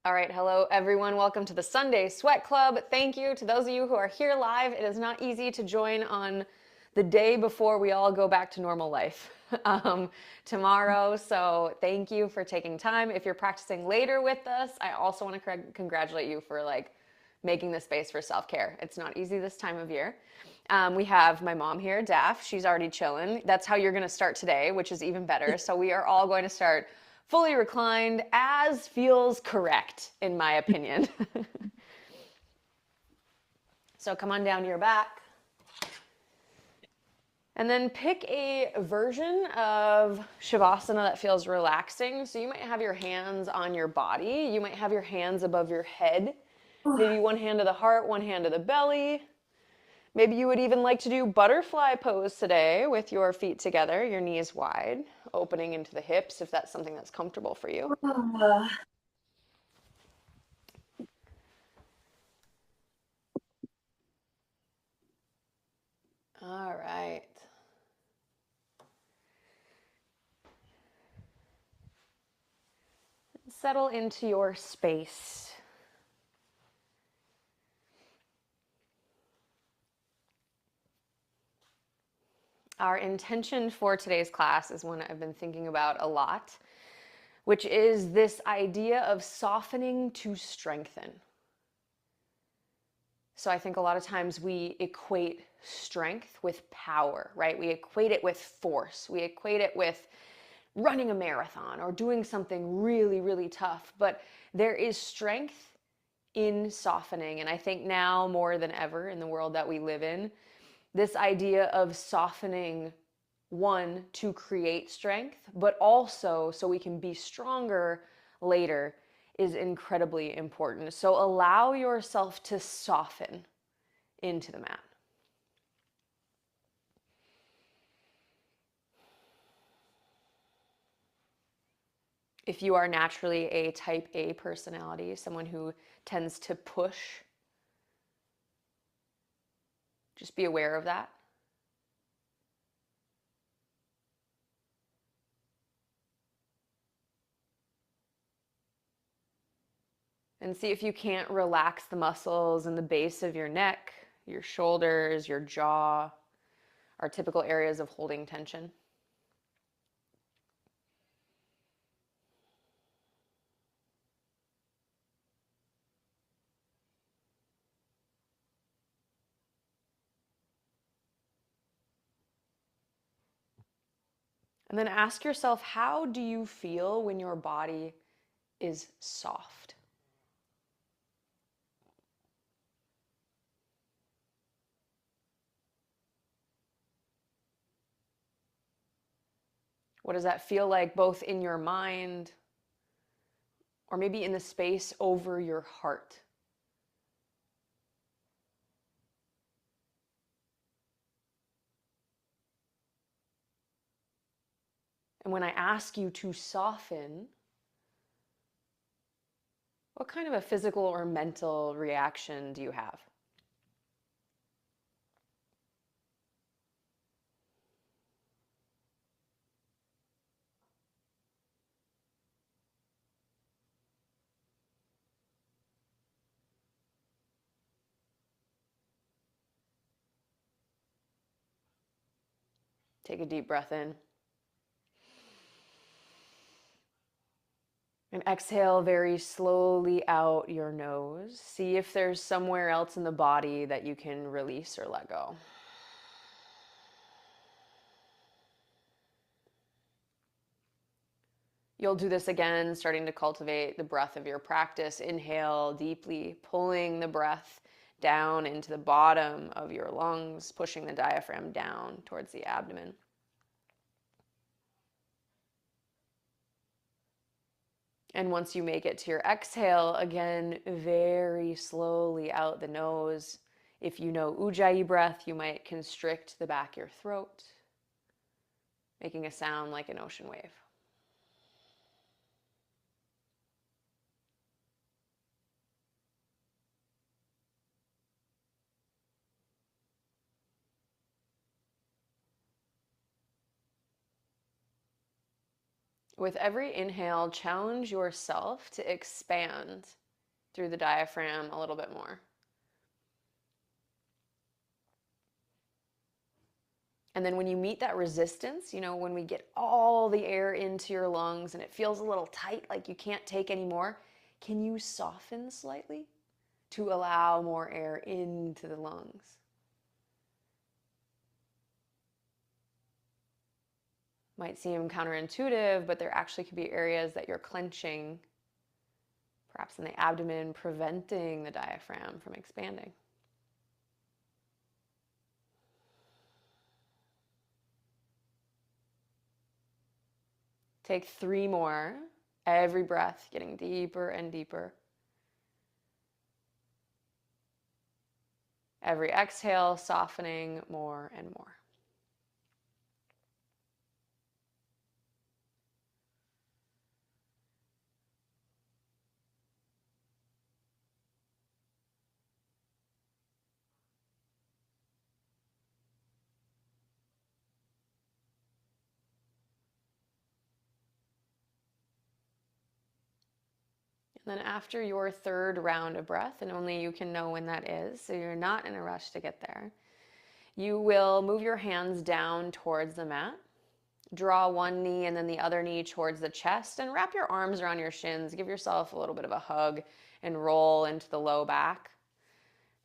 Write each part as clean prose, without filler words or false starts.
All right, hello everyone. Welcome to the Sunday Sweat Club. Thank you to those of you who are here live. It is not easy to join on the day before we all go back to normal life tomorrow. So thank you for taking time. If you're practicing later with us, I also want to congratulate you for making the space for self-care. It's not easy this time of year. We have my mom here, Daff. She's already chilling. That's how you're going to start today, which is even better. So we are all going to start fully reclined as feels correct, in my opinion. So come on down to your back. And then pick a version of Shavasana that feels relaxing. So you might have your hands on your body. You might have your hands above your head. Maybe one hand to the heart, one hand to the belly. Maybe you would even like to do butterfly pose today with your feet together, your knees wide, opening into the hips if that's something that's comfortable for you. All right. Settle into your space. Our intention for today's class is one I've been thinking about a lot, which is this idea of softening to strengthen. So I think a lot of times we equate strength with power, right? We equate it with force. We equate it with running a marathon or doing something really, really tough. But there is strength in softening. And I think now more than ever in the world that we live in, this idea of softening, one, to create strength, but also so we can be stronger later, is incredibly important. So allow yourself to soften into the mat. If you are naturally a type A personality, someone who tends to push, just be aware of that. And see if you can't relax the muscles in the base of your neck, your shoulders, your jaw, are typical areas of holding tension. And then ask yourself, how do you feel when your body is soft? What does that feel like both in your mind or maybe in the space over your heart? And when I ask you to soften, what kind of a physical or mental reaction do you have? Take a deep breath in. And exhale very slowly out your nose. See if there's somewhere else in the body that you can release or let go. You'll do this again, starting to cultivate the breath of your practice. Inhale deeply, pulling the breath down into the bottom of your lungs, pushing the diaphragm down towards the abdomen. And once you make it to your exhale, again, very slowly out the nose. If you know Ujjayi breath, you might constrict the back of your throat, making a sound like an ocean wave. With every inhale, challenge yourself to expand through the diaphragm a little bit more. And then when you meet that resistance, when we get all the air into your lungs and it feels a little tight, like you can't take any more, can you soften slightly to allow more air into the lungs? Might seem counterintuitive, but there actually could be areas that you're clenching, perhaps in the abdomen, preventing the diaphragm from expanding. Take 3 more. Every breath getting deeper and deeper. Every exhale softening more and more. And then after your 3rd round of breath, and only you can know when that is, so you're not in a rush to get there, you will move your hands down towards the mat. Draw one knee and then the other knee towards the chest and wrap your arms around your shins. Give yourself a little bit of a hug and roll into the low back.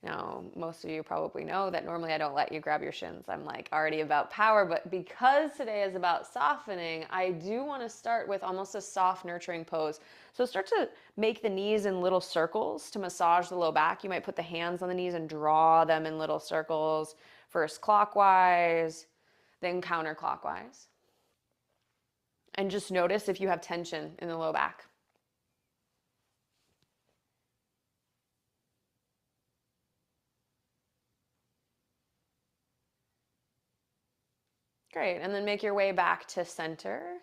Now, most of you probably know that normally I don't let you grab your shins. I'm like already about power, but because today is about softening, I do want to start with almost a soft, nurturing pose. So start to make the knees in little circles to massage the low back. You might put the hands on the knees and draw them in little circles, first clockwise, then counterclockwise. And just notice if you have tension in the low back. Great, and then make your way back to center.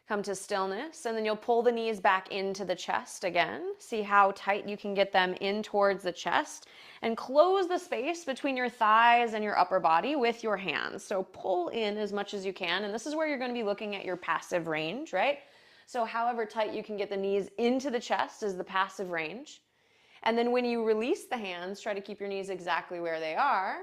Come to stillness, and then you'll pull the knees back into the chest again. See how tight you can get them in towards the chest, and close the space between your thighs and your upper body with your hands. So pull in as much as you can, and this is where you're going to be looking at your passive range, right? So however tight you can get the knees into the chest is the passive range. And then when you release the hands, try to keep your knees exactly where they are.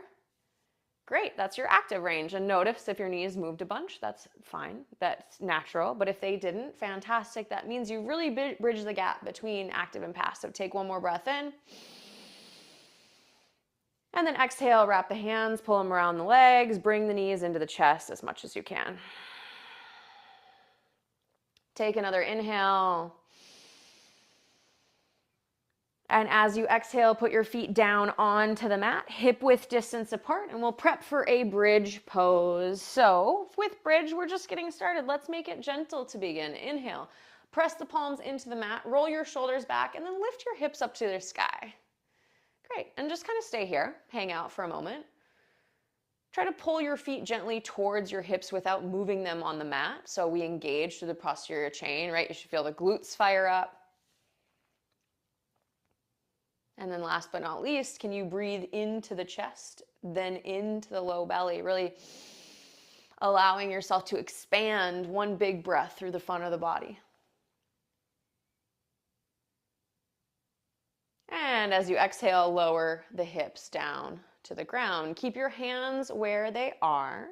Great, that's your active range. And notice if your knees moved a bunch, that's fine, that's natural. But if they didn't, fantastic. That means you really bridge the gap between active and passive. Take one more breath in. And then exhale, wrap the hands, pull them around the legs, bring the knees into the chest as much as you can. Take another inhale. And as you exhale, put your feet down onto the mat, hip width distance apart, and we'll prep for a bridge pose. So with bridge, we're just getting started. Let's make it gentle to begin. Inhale, press the palms into the mat, roll your shoulders back, and then lift your hips up to the sky. Great, and just kind of stay here, hang out for a moment. Try to pull your feet gently towards your hips without moving them on the mat. So we engage through the posterior chain, right? You should feel the glutes fire up. And then last but not least, can you breathe into the chest, then into the low belly, really allowing yourself to expand one big breath through the front of the body. And as you exhale, lower the hips down to the ground. Keep your hands where they are.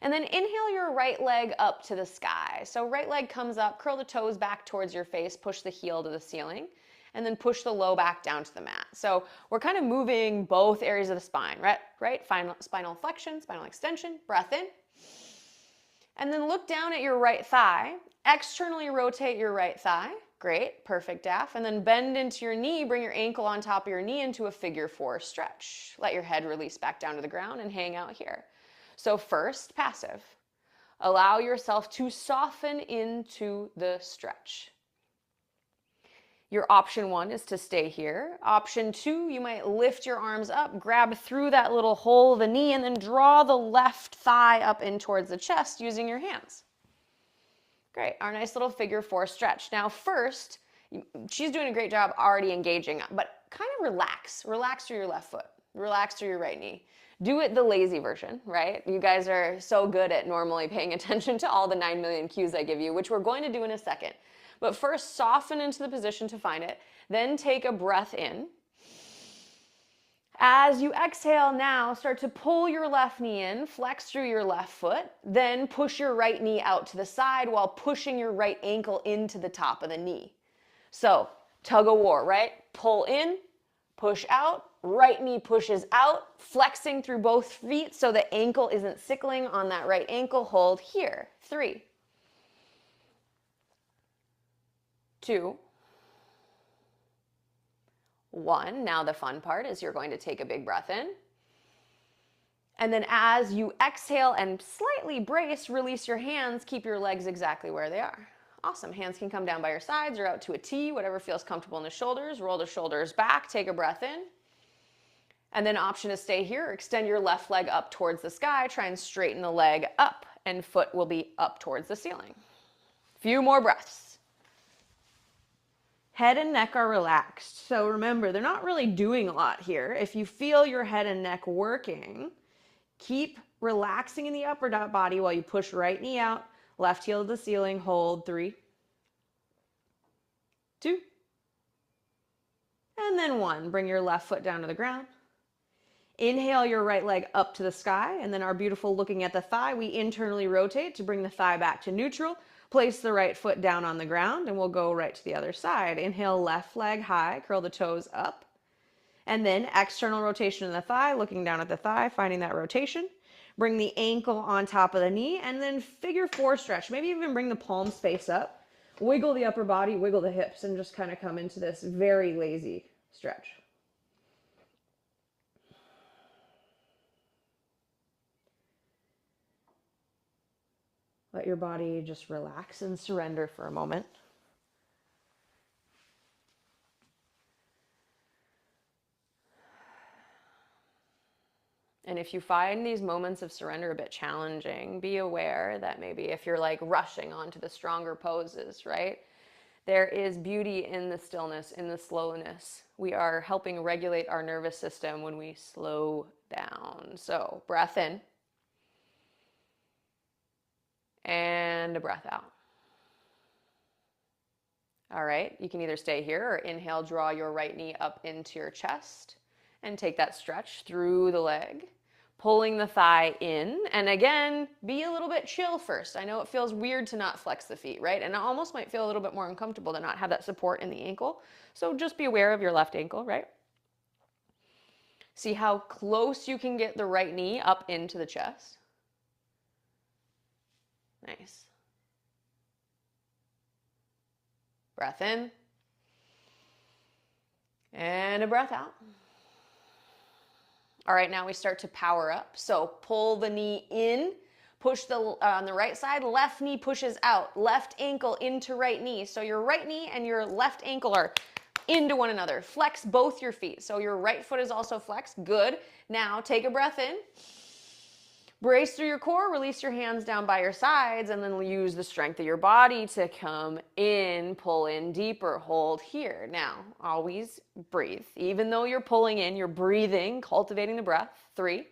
And then inhale your right leg up to the sky. So right leg comes up, curl the toes back towards your face, push the heel to the ceiling, and then push the low back down to the mat. So we're kind of moving both areas of the spine, right? Spinal flexion, spinal extension, breath in. And then look down at your right thigh, externally rotate your right thigh. Great, perfect, Daph. And then bend into your knee, bring your ankle on top of your knee into a figure 4 stretch. Let your head release back down to the ground and hang out here. So first, passive. Allow yourself to soften into the stretch. Your option 1 is to stay here. Option 2, you might lift your arms up, grab through that little hole of the knee, and then draw the left thigh up in towards the chest using your hands. Great, our nice little figure 4 stretch. Now first, she's doing a great job already engaging, but kind of relax. Relax through your left foot. Relax through your right knee. Do it the lazy version, right? You guys are so good at normally paying attention to all the 9 million cues I give you, which we're going to do in a second. But first, soften into the position to find it. Then take a breath in. As you exhale now, start to pull your left knee in, flex through your left foot, then push your right knee out to the side while pushing your right ankle into the top of the knee. So, tug of war, right? Pull in, push out, right knee pushes out, flexing through both feet so the ankle isn't sickling on that right ankle. Hold here. 3, 2, 1. Now the fun part is you're going to take a big breath in. And then as you exhale and slightly brace, release your hands, keep your legs exactly where they are. Awesome. Hands can come down by your sides or out to a T, whatever feels comfortable in the shoulders. Roll the shoulders back, take a breath in. And then option to stay here, extend your left leg up towards the sky, try and straighten the leg up and foot will be up towards the ceiling. Few more breaths. Head and neck are relaxed. So remember, they're not really doing a lot here. If you feel your head and neck working, keep relaxing in the upper body while you push right knee out, left heel to the ceiling, hold 3, 2, and then 1. Bring your left foot down to the ground. Inhale your right leg up to the sky, and then our beautiful looking at the thigh, we internally rotate to bring the thigh back to neutral. Place the right foot down on the ground, and we'll go right to the other side. Inhale, left leg high, curl the toes up. And then external rotation in the thigh, looking down at the thigh, finding that rotation. Bring the ankle on top of the knee, and then figure 4 stretch. Maybe even bring the palms face up. Wiggle the upper body, wiggle the hips, and just kind of come into this very lazy stretch. Let your body just relax and surrender for a moment. And if you find these moments of surrender a bit challenging, be aware that maybe if you're like rushing onto the stronger poses, right? There is beauty in the stillness, in the slowness. We are helping regulate our nervous system when we slow down. So breath in. And a breath out. All right, you can either stay here or inhale, draw your right knee up into your chest and take that stretch through the leg, pulling the thigh in. And again, be a little bit chill first. I know it feels weird to not flex the feet, right? And it almost might feel a little bit more uncomfortable to not have that support in the ankle. So just be aware of your left ankle, right? See how close you can get the right knee up into the chest. Nice. Breath in. And a breath out. All right, now we start to power up. So pull the knee in, push on the right side, left knee pushes out, left ankle into right knee. So your right knee and your left ankle are into one another. Flex both your feet. So your right foot is also flexed. Good. Now take a breath in. Brace through your core, release your hands down by your sides, and then use the strength of your body to come in, pull in deeper, hold here. Now, always breathe. Even though you're pulling in, you're breathing, cultivating the breath. 3,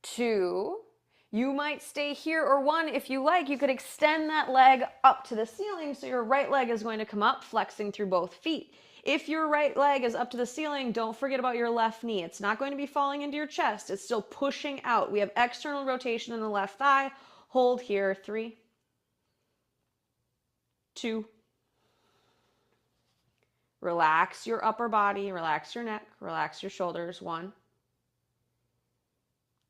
2, you might stay here, or 1, if you like, you could extend that leg up to the ceiling, so your right leg is going to come up, flexing through both feet. If your right leg is up to the ceiling, don't forget about your left knee. It's not going to be falling into your chest. It's still pushing out. We have external rotation in the left thigh. Hold here. 3, 2. Relax your upper body. Relax your neck. Relax your shoulders. 1.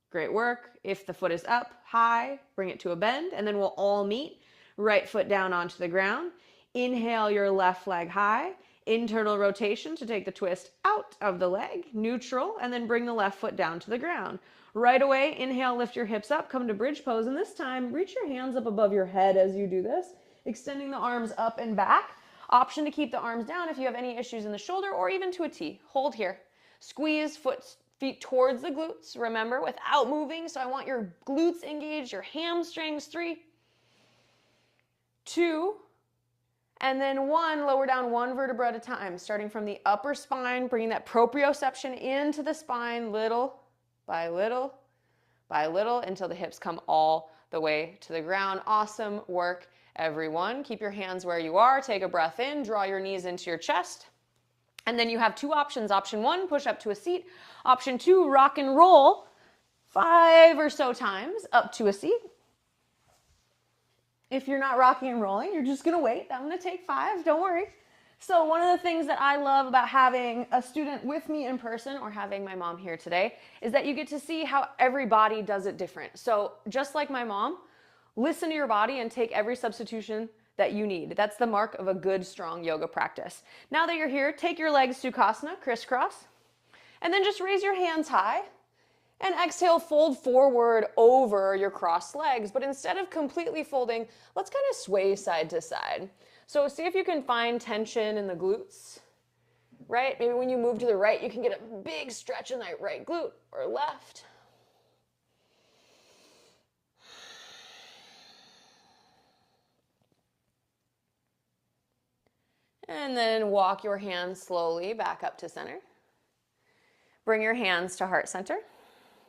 Great work. If the foot is up high, bring it to a bend, and then we'll all meet. Right foot down onto the ground. Inhale your left leg high. Internal rotation to take the twist out of the leg, neutral, and then bring the left foot down to the ground. Right away, inhale, lift your hips up, come to bridge pose, and this time, reach your hands up above your head as you do this, extending the arms up and back. Option to keep the arms down if you have any issues in the shoulder, or even to a T. Hold here. Squeeze feet towards the glutes, remember, without moving, so I want your glutes engaged, your hamstrings. 3, 2, And then one, lower down one vertebra at a time, starting from the upper spine, bringing that proprioception into the spine, little by little by little, until the hips come all the way to the ground. Awesome work, everyone. Keep your hands where you are. Take a breath in, draw your knees into your chest. And then you have two options. Option one, push up to a seat. Option two, rock and roll 5 or so times up to a seat. If you're not rocking and rolling, you're just gonna wait. I'm gonna take 5, don't worry. So one of the things that I love about having a student with me in person, or having my mom here today, is that you get to see how every body does it different. So just like my mom, listen to your body and take every substitution that you need. That's the mark of a good, strong yoga practice. Now that you're here, take your legs Sukhasana, crisscross, and then just raise your hands high. And exhale, fold forward over your crossed legs. But instead of completely folding, let's kind of sway side to side. So see if you can find tension in the glutes, right? Maybe when you move to the right, you can get a big stretch in that right glute or left. And then walk your hands slowly back up to center. Bring your hands to heart center.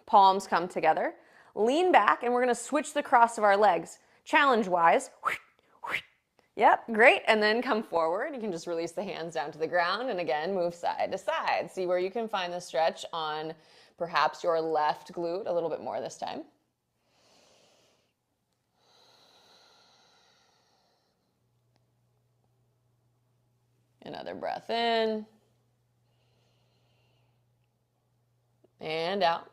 Palms come together. Lean back, and we're going to switch the cross of our legs. Challenge-wise. Yep, great. And then come forward. You can just release the hands down to the ground, and again, move side to side. See where you can find the stretch on perhaps your left glute a little bit more this time. Another breath in. And out.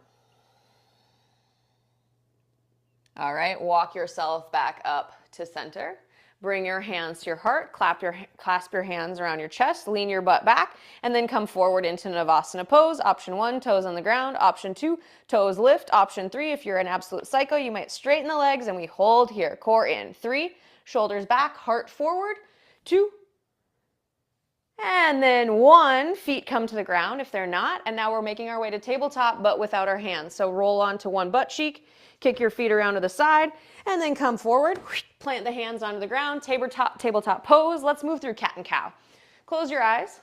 All right, walk yourself back up to center. Bring your hands to your heart, clasp your hands around your chest, lean your butt back, and then come forward into Navasana pose. Option 1, toes on the ground. Option 2, toes lift. Option 3, if you're an absolute psycho, you might straighten the legs, and we hold here. Core in. 3, shoulders back, heart forward. 2, and then 1, feet come to the ground if they're not. And now we're making our way to tabletop, but without our hands. So roll onto one butt cheek, kick your feet around to the side, and then come forward, plant the hands onto the ground, tabletop pose. Let's move through cat and cow. Close your eyes.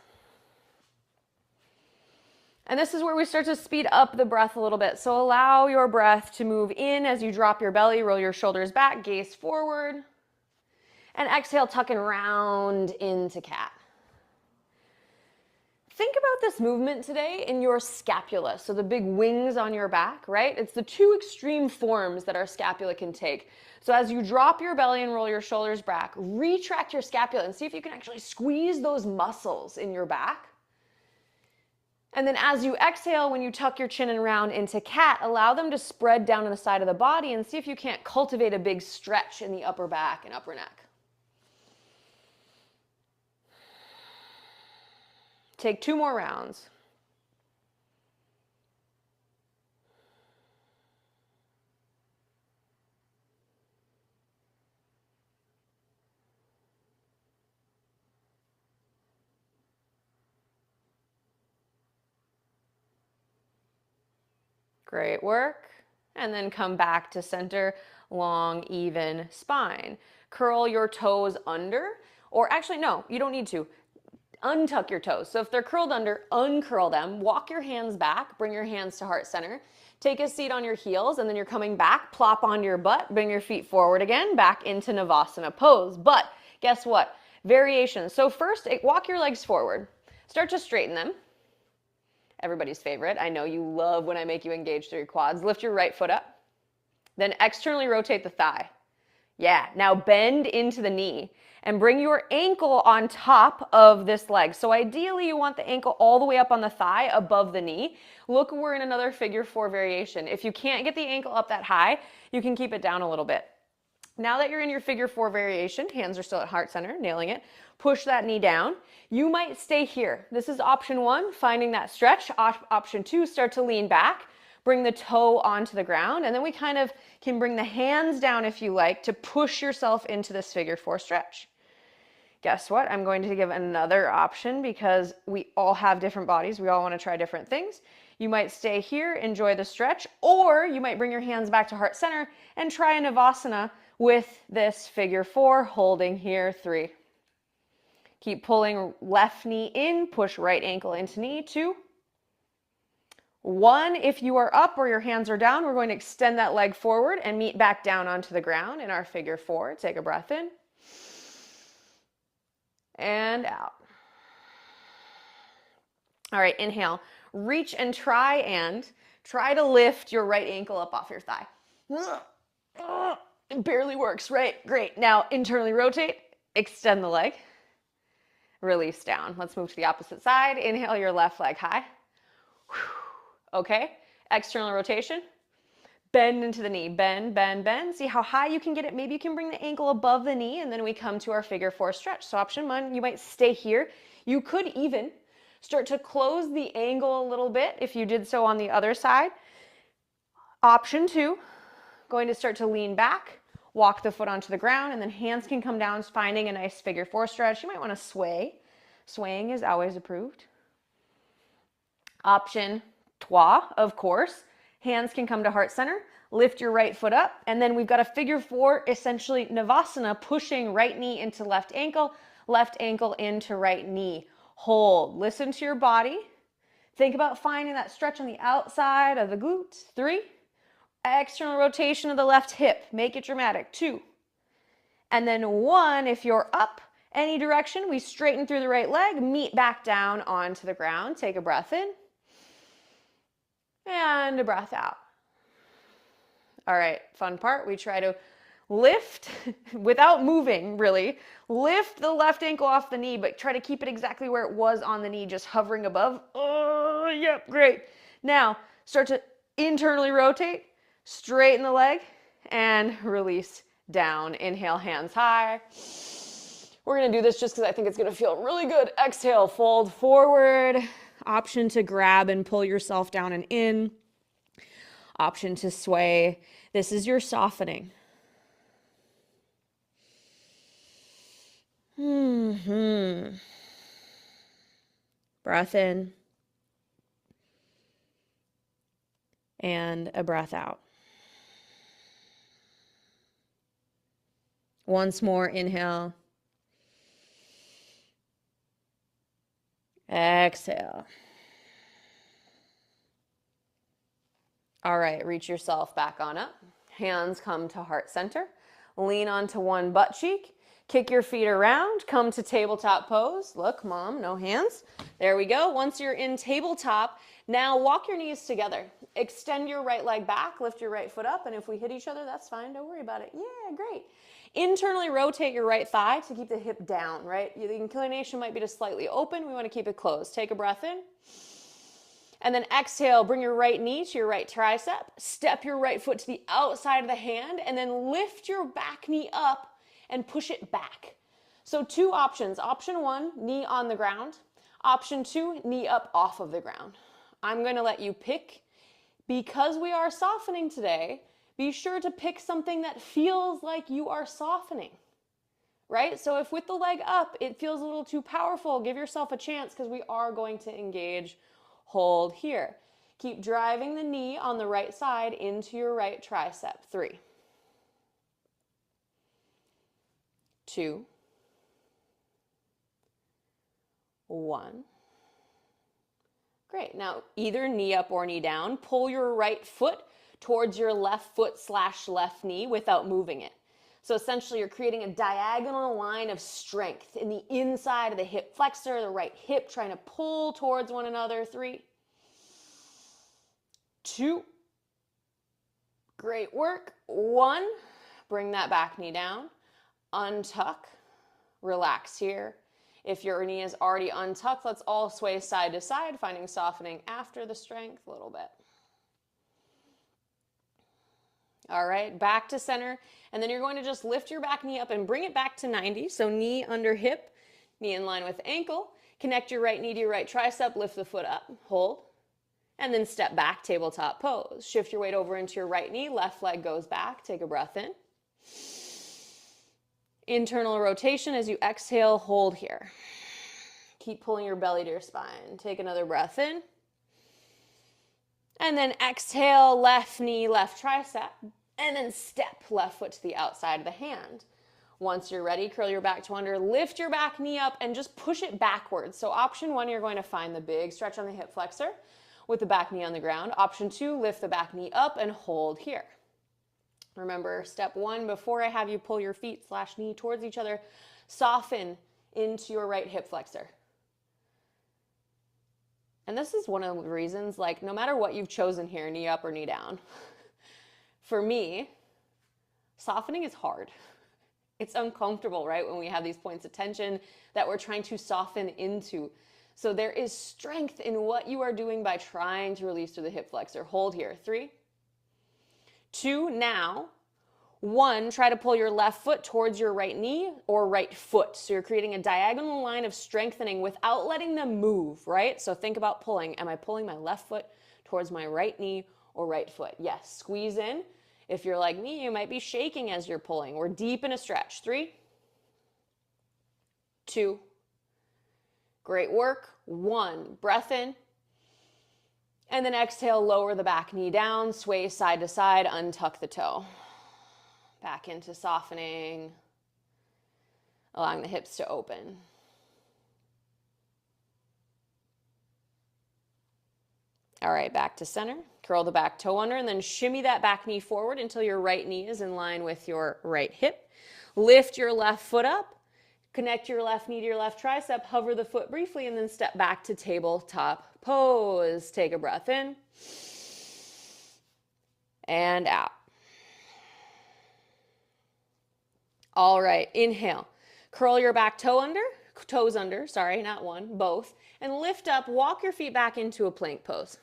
And this is where we start to speed up the breath a little bit. So allow your breath to move in as you drop your belly, roll your shoulders back, gaze forward, and exhale, tuck and round into cat. Think about this movement today in your scapula, so the big wings on your back, right? It's the two extreme forms that our scapula can take. So as you drop your belly and roll your shoulders back, retract your scapula and see if you can actually squeeze those muscles in your back. And then as you exhale, when you tuck your chin and round into cat, allow them to spread down to the side of the body and see if you can't cultivate a big stretch in the upper back and upper neck. Take 2 more rounds. Great work. And then come back to center, long, even spine. Curl your toes under, or actually, no, you don't need to. Untuck your toes. So if they're curled under, uncurl them. Walk your hands back. Bring your hands to heart center. Take a seat on your heels, and then you're coming back. Plop onto your butt. Bring your feet forward again, back into Navasana pose. But guess what? Variations. So first, walk your legs forward. Start to straighten them. Everybody's favorite. I know you love when I make you engage through your quads. Lift your right foot up. Then externally rotate the thigh. Yeah, now bend into the knee and bring your ankle on top of this leg. So ideally you want the ankle all the way up on the thigh above the knee. Look, we're in another figure 4 variation. If you can't get the ankle up that high, you can keep it down a little bit. Now that you're in your figure 4 variation, hands are still at heart center, nailing it. Push that knee down. You might stay here. This is option 1, finding that stretch. Option 2, start to lean back. Bring the toe onto the ground, and then we kind of can bring the hands down if you like to push yourself into this figure 4 stretch. Guess what? I'm going to give another option because we all have different bodies. We all want to try different things. You might stay here, enjoy the stretch, or you might bring your hands back to heart center and try a Navasana with this figure 4, holding here, 3, Keep pulling left knee in, push right ankle into knee. 2, 1. If you are up or your hands are down, we're going to extend that leg forward and meet back down onto the ground in our figure 4. Take a breath in and out. All right, inhale. Reach and try to lift your right ankle up off your thigh. It barely works, right? Great. Now internally rotate, extend the leg, release down. Let's move to the opposite side. Inhale your left leg high. Okay, external rotation. Bend into the knee, bend, bend, bend. See how high you can get it. Maybe you can bring the ankle above the knee, and then we come to our figure 4 stretch. So option 1, you might stay here. You could even start to close the angle a little bit if you did so on the other side. Option 2, going to start to lean back, walk the foot onto the ground, and then hands can come down, finding a nice figure 4 stretch. You might want to sway. Swaying is always approved. Option 3, of course, hands can come to heart center, lift your right foot up, and then we've got a figure 4, essentially Navasana, pushing right knee into left ankle into right knee. Hold, listen to your body. Think about finding that stretch on the outside of the glutes. 3, external rotation of the left hip, make it dramatic. 2, and then 1, if you're up any direction, we straighten through the right leg, meet back down onto the ground. Take a breath in. And a breath out. All right, fun part. We try to lift without moving, really. Lift the left ankle off the knee, but try to keep it exactly where it was on the knee, just hovering above. Oh, yep, great. Now, start to internally rotate, straighten the leg, and release down. Inhale, hands high. We're going to do this just because I think it's going to feel really good. Exhale, fold forward. Option to grab and pull yourself down and in. Option to sway. This is your softening. Breath in. And a breath out. Once more, inhale. Exhale. All right, reach yourself back on up. Hands come to heart center. Lean onto one butt cheek. Kick your feet around. Come to tabletop pose. Look, mom, no hands. There we go. Once you're in tabletop, now walk your knees together. Extend your right leg back. Lift your right foot up. And if we hit each other, that's fine. Don't worry about it. Yeah, great. Internally rotate your right thigh to keep the hip down, right? The inclination might be to slightly open. We want to keep it closed. Take a breath in. And then exhale, bring your right knee to your right tricep. Step your right foot to the outside of the hand and then lift your back knee up and push it back. So 2 options. Option 1, knee on the ground. Option 2, knee up off of the ground. I'm going to let you pick. Because we are softening today, be sure to pick something that feels like you are softening, right? So if with the leg up, it feels a little too powerful, give yourself a chance because we are going to engage. Hold here. Keep driving the knee on the right side into your right tricep. 3, 2, 1. Great. Now, either knee up or knee down. Pull your right foot towards your left foot / left knee without moving it. So essentially, you're creating a diagonal line of strength in the inside of the hip flexor, the right hip, trying to pull towards one another. 3, 2. Great work. 1. Bring that back knee down. Untuck. Relax here. If your knee is already untucked, let's all sway side to side, finding softening after the strength a little bit. All right, back to center. And then you're going to just lift your back knee up and bring it back to 90. So knee under hip, knee in line with ankle. Connect your right knee to your right tricep, lift the foot up, hold. And then step back, tabletop pose. Shift your weight over into your right knee, left leg goes back. Take a breath in. Internal rotation as you exhale, hold here. Keep pulling your belly to your spine. Take another breath in. And then exhale, left knee, left tricep. And then step left foot to the outside of the hand. Once you're ready, curl your back toe under, lift your back knee up, and just push it backwards. So option 1, you're going to find the big stretch on the hip flexor with the back knee on the ground. Option 2, lift the back knee up and hold here. Remember, step 1, before I have you pull your feet / knee towards each other, soften into your right hip flexor. And this is one of the reasons, like, no matter what you've chosen here, knee up or knee down, for me, softening is hard. It's uncomfortable, right? When we have these points of tension that we're trying to soften into. So there is strength in what you are doing by trying to release through the hip flexor. Hold here. 3, 2, now. 1, try to pull your left foot towards your right knee or right foot. So you're creating a diagonal line of strengthening without letting them move, right? So think about pulling. Am I pulling my left foot towards my right knee or right foot? Yes. Squeeze in. If you're like me, you might be shaking as you're pulling. We're deep in a stretch. 3, 2, great work. 1, breath in. And then exhale, lower the back knee down, sway side to side, untuck the toe. Back into softening, allowing the hips to open. All right, back to center. Curl the back toe under and then shimmy that back knee forward until your right knee is in line with your right hip. Lift your left foot up. Connect your left knee to your left tricep. Hover the foot briefly and then step back to tabletop pose. Take a breath in and out. All right, inhale. Curl your back toes under, sorry, not one, both. And lift up, walk your feet back into a plank pose.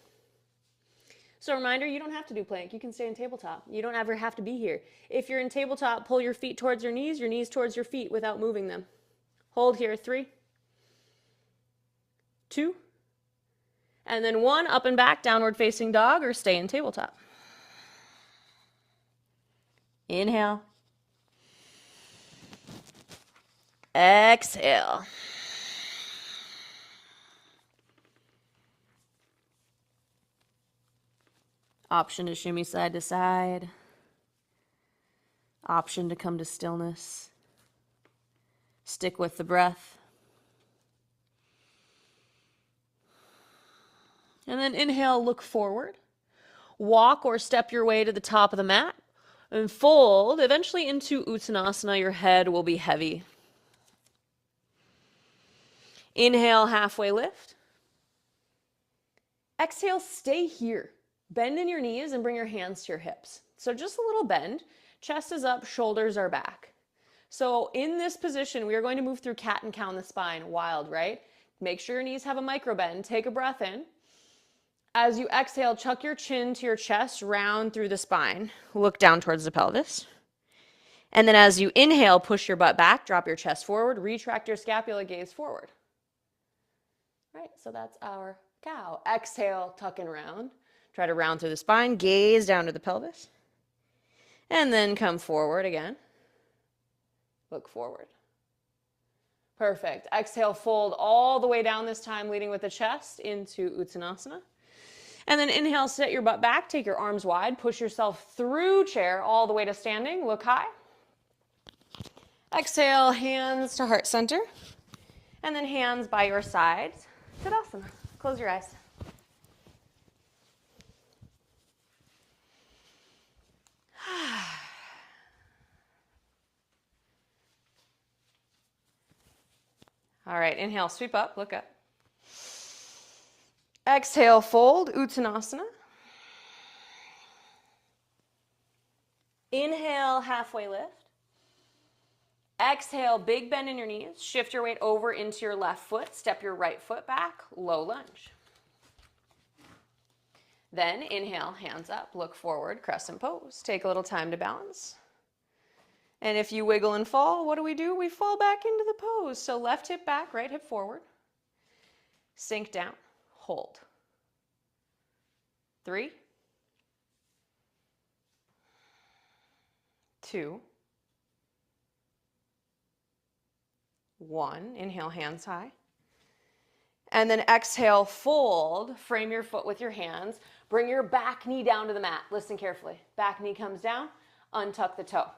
So reminder, you don't have to do plank. You can stay in tabletop. You don't ever have to be here. If you're in tabletop, pull your feet towards your knees towards your feet without moving them. Hold here, 3, 2, and then 1, up and back, downward facing dog, or stay in tabletop. Inhale. Exhale. Option to shimmy side to side. Option to come to stillness. Stick with the breath. And then inhale, look forward. Walk or step your way to the top of the mat and fold eventually into Uttanasana. Your head will be heavy. Inhale, halfway lift. Exhale, stay here. Bend in your knees and bring your hands to your hips. So just a little bend. Chest is up, shoulders are back. So in this position, we are going to move through cat and cow in the spine. Wild, right? Make sure your knees have a micro bend. Take a breath in. As you exhale, chuck your chin to your chest, round through the spine. Look down towards the pelvis. And then as you inhale, push your butt back, drop your chest forward, retract your scapula, gaze forward. Right, so that's our cow. Exhale, tuck and round. Try to round through the spine, gaze down to the pelvis. And then come forward again. Look forward. Perfect. Exhale, fold all the way down this time, leading with the chest into Uttanasana. And then inhale, sit your butt back, take your arms wide, push yourself through chair all the way to standing, look high. Exhale, hands to heart center. And then hands by your sides. Tadasana. Close your eyes. All right, inhale, sweep up, look up. Exhale, fold, Uttanasana. Inhale, halfway lift. Exhale, big bend in your knees. Shift your weight over into your left foot. Step your right foot back, low lunge. Then inhale, hands up, look forward, crescent pose. Take a little time to balance. And if you wiggle and fall, what do? We fall back into the pose. So left hip back, right hip forward. Sink down, hold. 3, 2, 1. Inhale, hands high. And then exhale, fold. Frame your foot with your hands. Bring your back knee down to the mat. Listen carefully. Back knee comes down. Untuck the toe.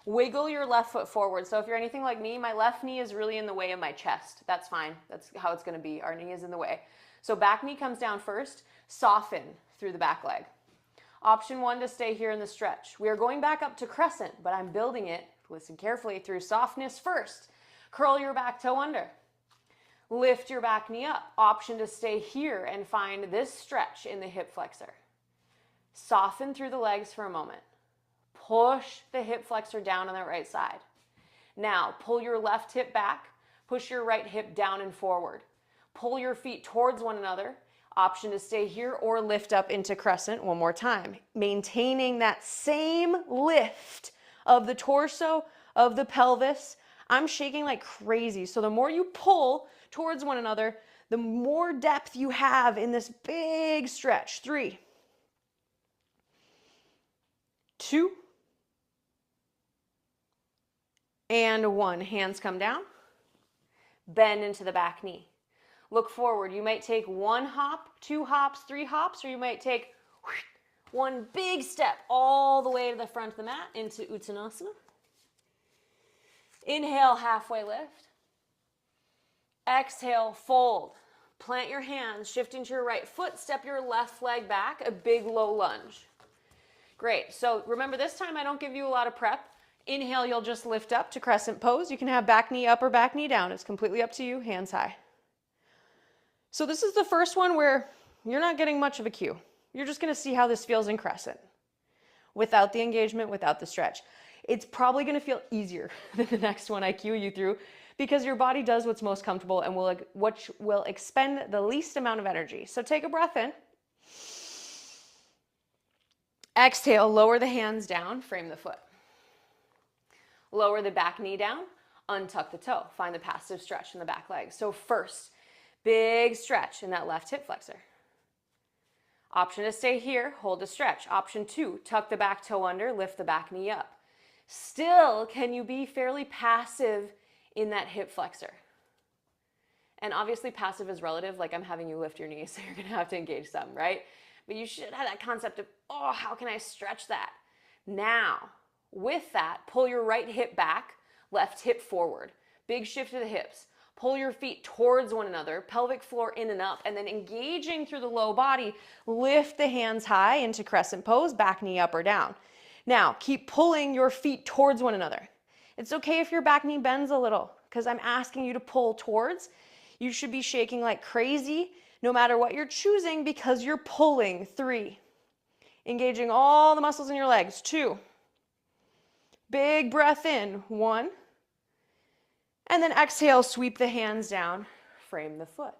Wiggle your left foot forward. So if you're anything like me, my left knee is really in the way of my chest. That's fine. That's how it's going to be. Our knee is in the way. So back knee comes down first. Soften through the back leg. Option 1 to stay here in the stretch. We are going back up to crescent, but I'm building it, listen carefully, through softness first. Curl your back toe under. Lift your back knee up. Option to stay here and find this stretch in the hip flexor. Soften through the legs for a moment. Push the hip flexor down on the right side. Now, pull your left hip back. Push your right hip down and forward. Pull your feet towards one another. Option to stay here or lift up into crescent one more time. Maintaining that same lift of the torso, of the pelvis. I'm shaking like crazy. So the more you pull towards one another, the more depth you have in this big stretch. 3, 2, and 1. Hands come down. Bend into the back knee. Look forward. You might take 1 hop, 2 hops, 3 hops, or you might take one big step all the way to the front of the mat into Uttanasana. Inhale, halfway lift. Exhale, fold. Plant your hands, shift into your right foot, step your left leg back, a big low lunge. Great. So remember, this time I don't give you a lot of prep. Inhale, you'll just lift up to crescent pose. You can have back knee up or back knee down. It's completely up to you, hands high. So this is the first one where you're not getting much of a cue. You're just going to see how this feels in crescent. Without the engagement, without the stretch. It's probably going to feel easier than the next one I cue you through because your body does what's most comfortable and what will expend the least amount of energy. So take a breath in. Exhale, lower the hands down, frame the foot. Lower the back knee down, untuck the toe. Find the passive stretch in the back leg. So first, big stretch in that left hip flexor. Option to stay here, hold the stretch. Option 2, tuck the back toe under, lift the back knee up. Still, can you be fairly passive in that hip flexor? And obviously passive is relative, like I'm having you lift your knees, so you're gonna have to engage some, right? But you should have that concept of, oh, how can I stretch that? Now, with that, pull your right hip back, left hip forward. Big shift to the hips. Pull your feet towards one another, pelvic floor in and up, and then engaging through the low body, lift the hands high into crescent pose, back knee up or down. Now, keep pulling your feet towards one another. It's okay if your back knee bends a little, because I'm asking you to pull towards. You should be shaking like crazy, no matter what you're choosing, because you're pulling. 3, engaging all the muscles in your legs. 2, big breath in. 1, and then exhale, sweep the hands down, frame the foot.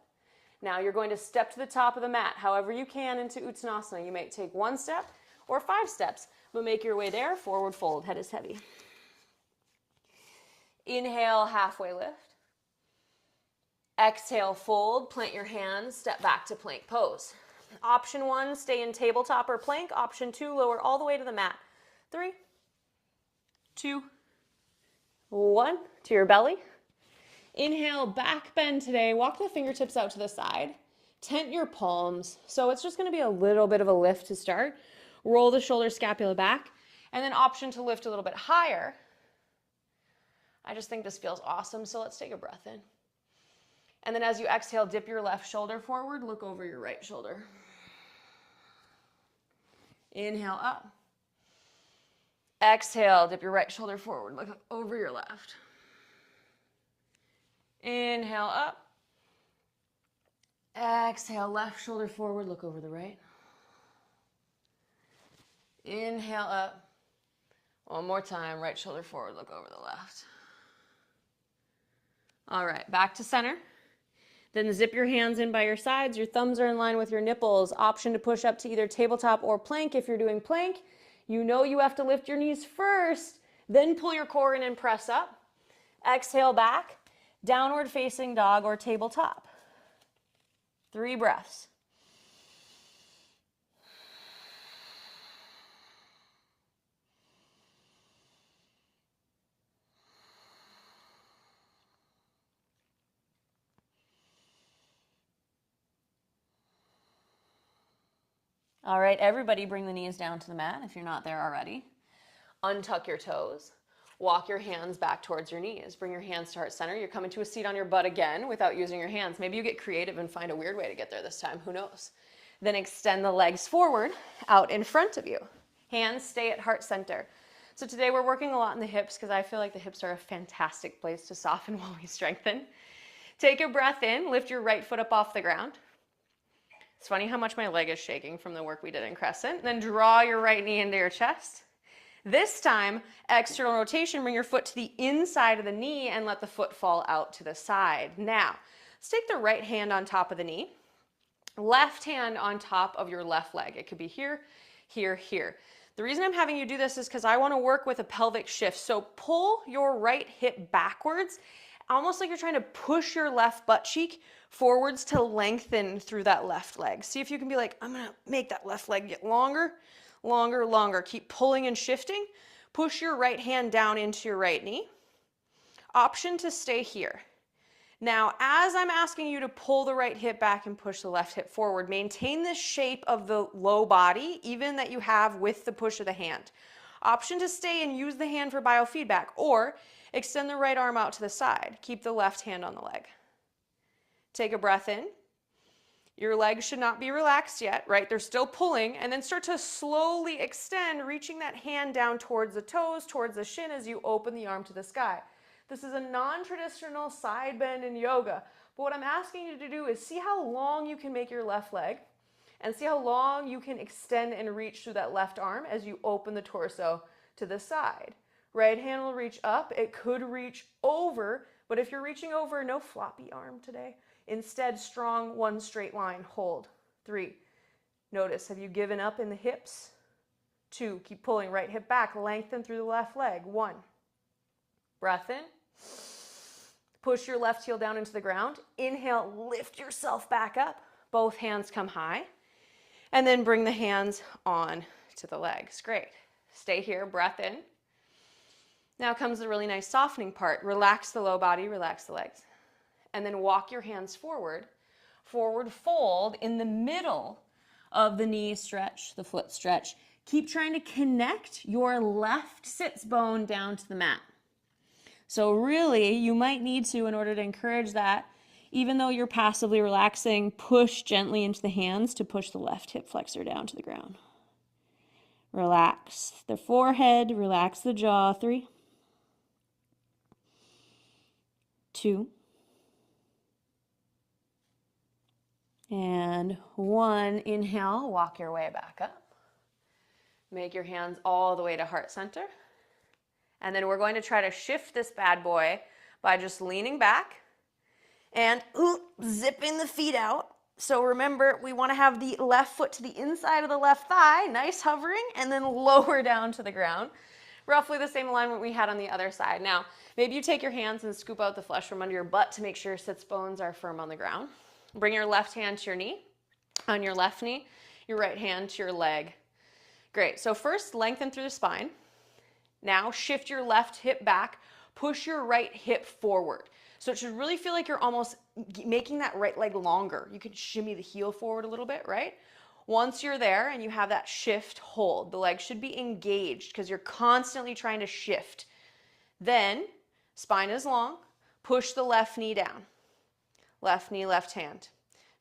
Now you're going to step to the top of the mat, however you can, into Uttanasana. You may take 1 step or 5 steps, but make your way there. Forward fold, head is heavy. Inhale, halfway lift. Exhale, fold, plant your hands, step back to plank pose. Option 1, stay in tabletop or plank. Option 2, lower all the way to the mat. 3, 2, 1, to your belly. Inhale, back bend today. Walk the fingertips out to the side. Tent your palms. So it's just going to be a little bit of a lift to start. Roll the shoulder scapula back. And then option to lift a little bit higher. I just think this feels awesome, so let's take a breath in. And then as you exhale, dip your left shoulder forward. Look over your right shoulder. Inhale up. Exhale, dip your right shoulder forward. Look over your left. Inhale up. Exhale, left shoulder forward, look over the right. Inhale up. One more time, right shoulder forward, look over the left. All right, back to center. Then zip your hands in by your sides. Your thumbs are in line with your nipples. Option to push up to either tabletop or plank. If you're doing plank, you know you have to lift your knees first, then pull your core in and press up. Exhale back. Downward facing dog or tabletop. 3 breaths. All right, everybody bring the knees down to the mat if you're not there already. Untuck your toes. Walk your hands back towards your knees. Bring your hands to heart center. You're coming to a seat on your butt again without using your hands. Maybe you get creative and find a weird way to get there this time. Who knows? Then extend the legs forward out in front of you. Hands stay at heart center. So today we're working a lot in the hips because I feel like the hips are a fantastic place to soften while we strengthen. Take a breath in. Lift your right foot up off the ground. It's funny how much my leg is shaking from the work we did in crescent. Then draw your right knee into your chest. This time, external rotation, bring your foot to the inside of the knee and let the foot fall out to the side. Now, let's take the right hand on top of the knee, left hand on top of your left leg. It could be here, here, here. The reason I'm having you do this is because I want to work with a pelvic shift. So pull your right hip backwards, almost like you're trying to push your left butt cheek forwards to lengthen through that left leg. See if you can be like, I'm going to make that left leg get longer, longer, longer. Keep pulling and shifting. Push your right hand down into your right knee. Option to stay here. Now, as I'm asking you to pull the right hip back and push the left hip forward, maintain this shape of the low body, even that you have with the push of the hand. Option to stay and use the hand for biofeedback, or extend the right arm out to the side. Keep the left hand on the leg. Take a breath in. Your legs should not be relaxed yet, right? They're still pulling, and then start to slowly extend, reaching that hand down towards the toes, towards the shin as you open the arm to the sky. This is a non-traditional side bend in yoga, but what I'm asking you to do is see how long you can make your left leg and see how long you can extend and reach through that left arm as you open the torso to the side. Right hand will reach up. It could reach over, but if you're reaching over, no floppy arm today. Instead, strong, one straight line. Hold. 3. Notice, have you given up in the hips? 2. Keep pulling right hip back. Lengthen through the left leg. 1. Breath in. Push your left heel down into the ground. Inhale, lift yourself back up. Both hands come high. And then bring the hands on to the legs. Great. Stay here. Breath in. Now comes the really nice softening part. Relax the low body, relax the legs. And then walk your hands forward. Forward fold in the middle of the knee stretch, the foot stretch. Keep trying to connect your left sits bone down to the mat. So really, you might need to, in order to encourage that, even though you're passively relaxing, push gently into the hands to push the left hip flexor down to the ground. Relax the forehead, relax the jaw. 3, 2, and 1. Inhale, walk your way back up. Make your hands all the way to heart center. And then we're going to try to shift this bad boy by just leaning back and zipping the feet out. So remember, we want to have the left foot to the inside of the left thigh, nice hovering, and then lower down to the ground. Roughly the same alignment we had on the other side. Now, maybe you take your hands and scoop out the flesh from under your butt to make sure your sits bones are firm on the ground. Bring your left hand to your knee, on your left knee, your right hand to your leg. Great. So first, lengthen through the spine. Now, shift your left hip back, push your right hip forward. So it should really feel like you're almost making that right leg longer. You can shimmy the heel forward a little bit, right? Once you're there and you have that shift, hold. The leg should be engaged because you're constantly trying to shift. Then, spine is long, push the left knee down. Left knee, left hand.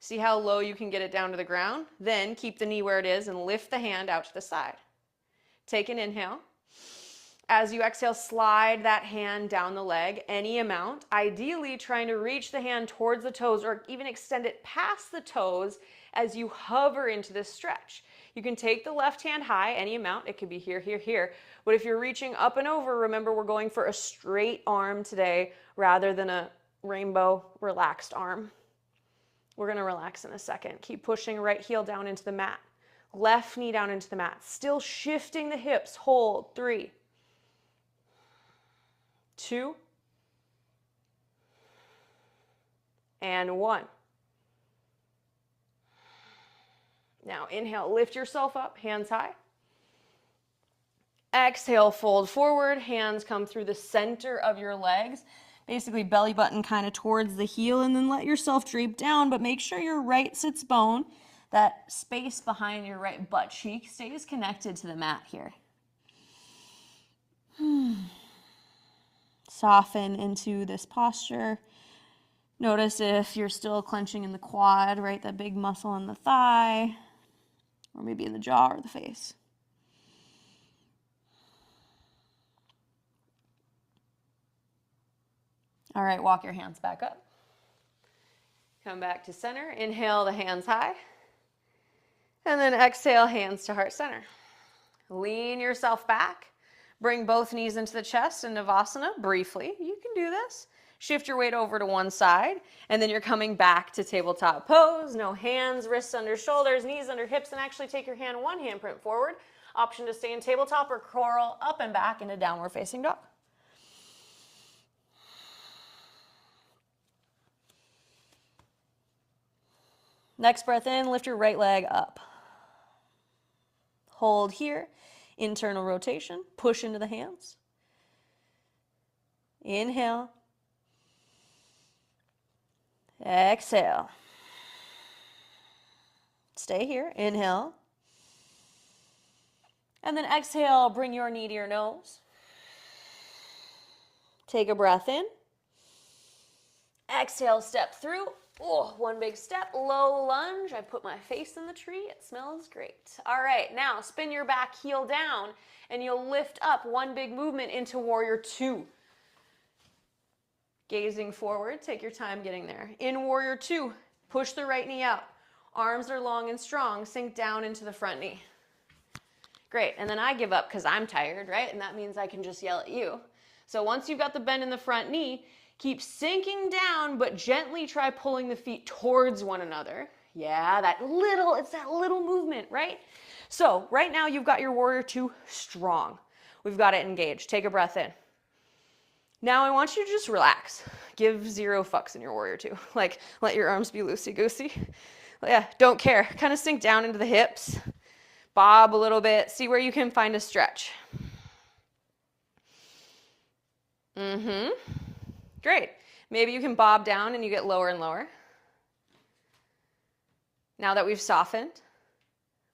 See how low you can get it down to the ground? Then keep the knee where it is and lift the hand out to the side. Take an inhale. As you exhale, slide that hand down the leg, any amount. Ideally, trying to reach the hand towards the toes or even extend it past the toes as you hover into this stretch. You can take the left hand high, any amount. It could be here, here, here. But if you're reaching up and over, remember we're going for a straight arm today rather than a rainbow relaxed arm. We're going to relax in a second. Keep pushing right heel down into the mat. Left knee down into the mat. Still shifting the hips. Hold. 3, 2, and 1. Now inhale, lift yourself up, hands high. Exhale, fold forward, hands come through the center of your legs. Basically belly button kind of towards the heel, and then let yourself drape down, but make sure your right sits bone, that space behind your right butt cheek, stays connected to the mat here. Soften into this posture. Notice if you're still clenching in the quad, right? That big muscle in the thigh, or maybe in the jaw or the face. All right, walk your hands back up. Come back to center. Inhale the hands high. And then exhale, hands to heart center. Lean yourself back. Bring both knees into the chest in Navasana briefly. You can do this. Shift your weight over to one side, and then you're coming back to tabletop pose. No hands, wrists under shoulders, knees under hips, and actually take your one hand print forward. Option to stay in tabletop or curl up and back into downward facing dog. Next breath in, lift your right leg up. Hold here, internal rotation, push into the hands. Inhale. Exhale. Stay here. Inhale. And then exhale, bring your knee to your nose. Take a breath in. Exhale, step through. Oh, one big step, low lunge. I put my face in the tree. It smells great. All right, now spin your back heel down and you'll lift up one big movement into warrior two. Gazing forward, take your time getting there. In warrior two, push the right knee out. Arms are long and strong, sink down into the front knee. Great, and then I give up because I'm tired, right? And that means I can just yell at you. So once you've got the bend in the front knee, keep sinking down, but gently try pulling the feet towards one another. Yeah, it's that little movement, right? So right now you've got your warrior two strong. We've got it engaged. Take a breath in. Now I want you to just relax. Give 0 fucks in your warrior two. Like, let your arms be loosey-goosey. Yeah, don't care. Kind of sink down into the hips. Bob a little bit. See where you can find a stretch. Great. Maybe you can bob down and you get lower and lower. Now that we've softened,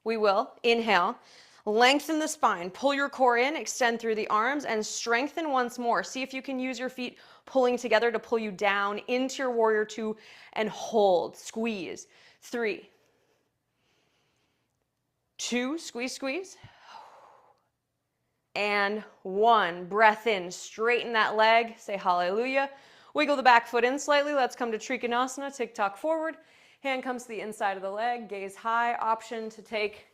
we will inhale, lengthen the spine, pull your core in, extend through the arms, and strengthen once more. See if you can use your feet pulling together to pull you down into your warrior two and hold, squeeze. 3, 2, squeeze, squeeze. And 1, breath in, straighten that leg, say hallelujah. Wiggle the back foot in slightly. Let's come to Trikonasana, tick-tock forward. Hand comes to the inside of the leg, gaze high. Option to take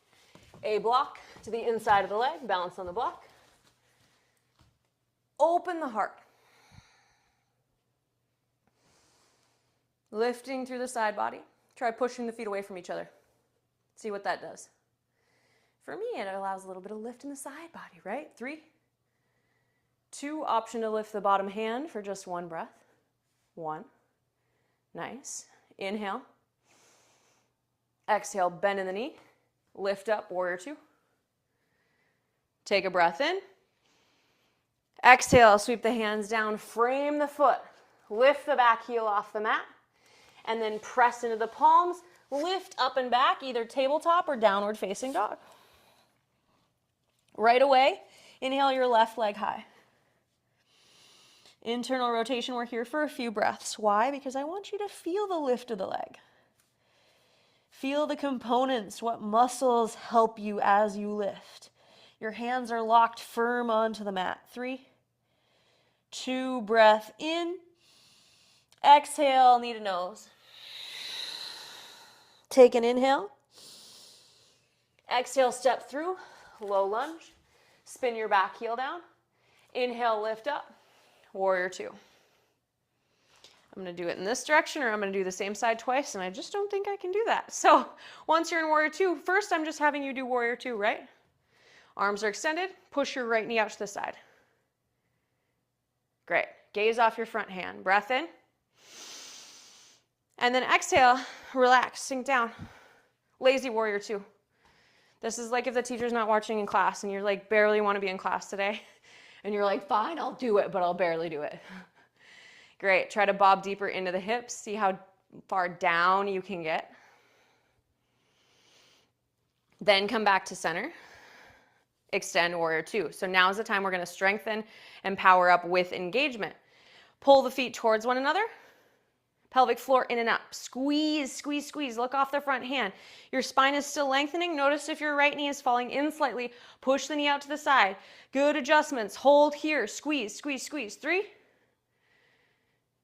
a block to the inside of the leg, balance on the block. Open the heart. Lifting through the side body. Try pushing the feet away from each other. See what that does. For me, it allows a little bit of lift in the side body, right? 3, 2, option to lift the bottom hand for just 1 breath. 1, nice. Inhale. Exhale, bend in the knee. Lift up, warrior two. Take a breath in. Exhale, sweep the hands down, frame the foot. Lift the back heel off the mat. And then press into the palms. Lift up and back, either tabletop or downward facing dog. Right away, inhale your left leg high. Internal rotation, we're here for a few breaths. Why? Because I want you to feel the lift of the leg. Feel the components, what muscles help you as you lift. Your hands are locked firm onto the mat. 3, 2, breath in. Exhale, knee to nose. Take an inhale. Exhale, step through, low lunge. Spin your back heel down. Inhale, lift up, warrior two. I'm going to do it in this direction, or I'm going to do the same side twice, and I just don't think I can do that. So once you're in warrior two, first I'm just having you do warrior two, right? Arms are extended. Push your right knee out to the side. Great. Gaze off your front hand. Breath in. And then exhale, relax, sink down. Lazy warrior two. This is like if the teacher's not watching in class and you're like barely want to be in class today. And you're like, fine, I'll do it, but I'll barely do it. Great. Try to bob deeper into the hips. See how far down you can get. Then come back to center. Extend, warrior two. So now's the time we're going to strengthen and power up with engagement. Pull the feet towards one another. Pelvic floor in and up. Squeeze, squeeze, squeeze. Look off the front hand. Your spine is still lengthening. Notice if your right knee is falling in slightly. Push the knee out to the side. Good adjustments. Hold here. Squeeze, squeeze, squeeze. 3,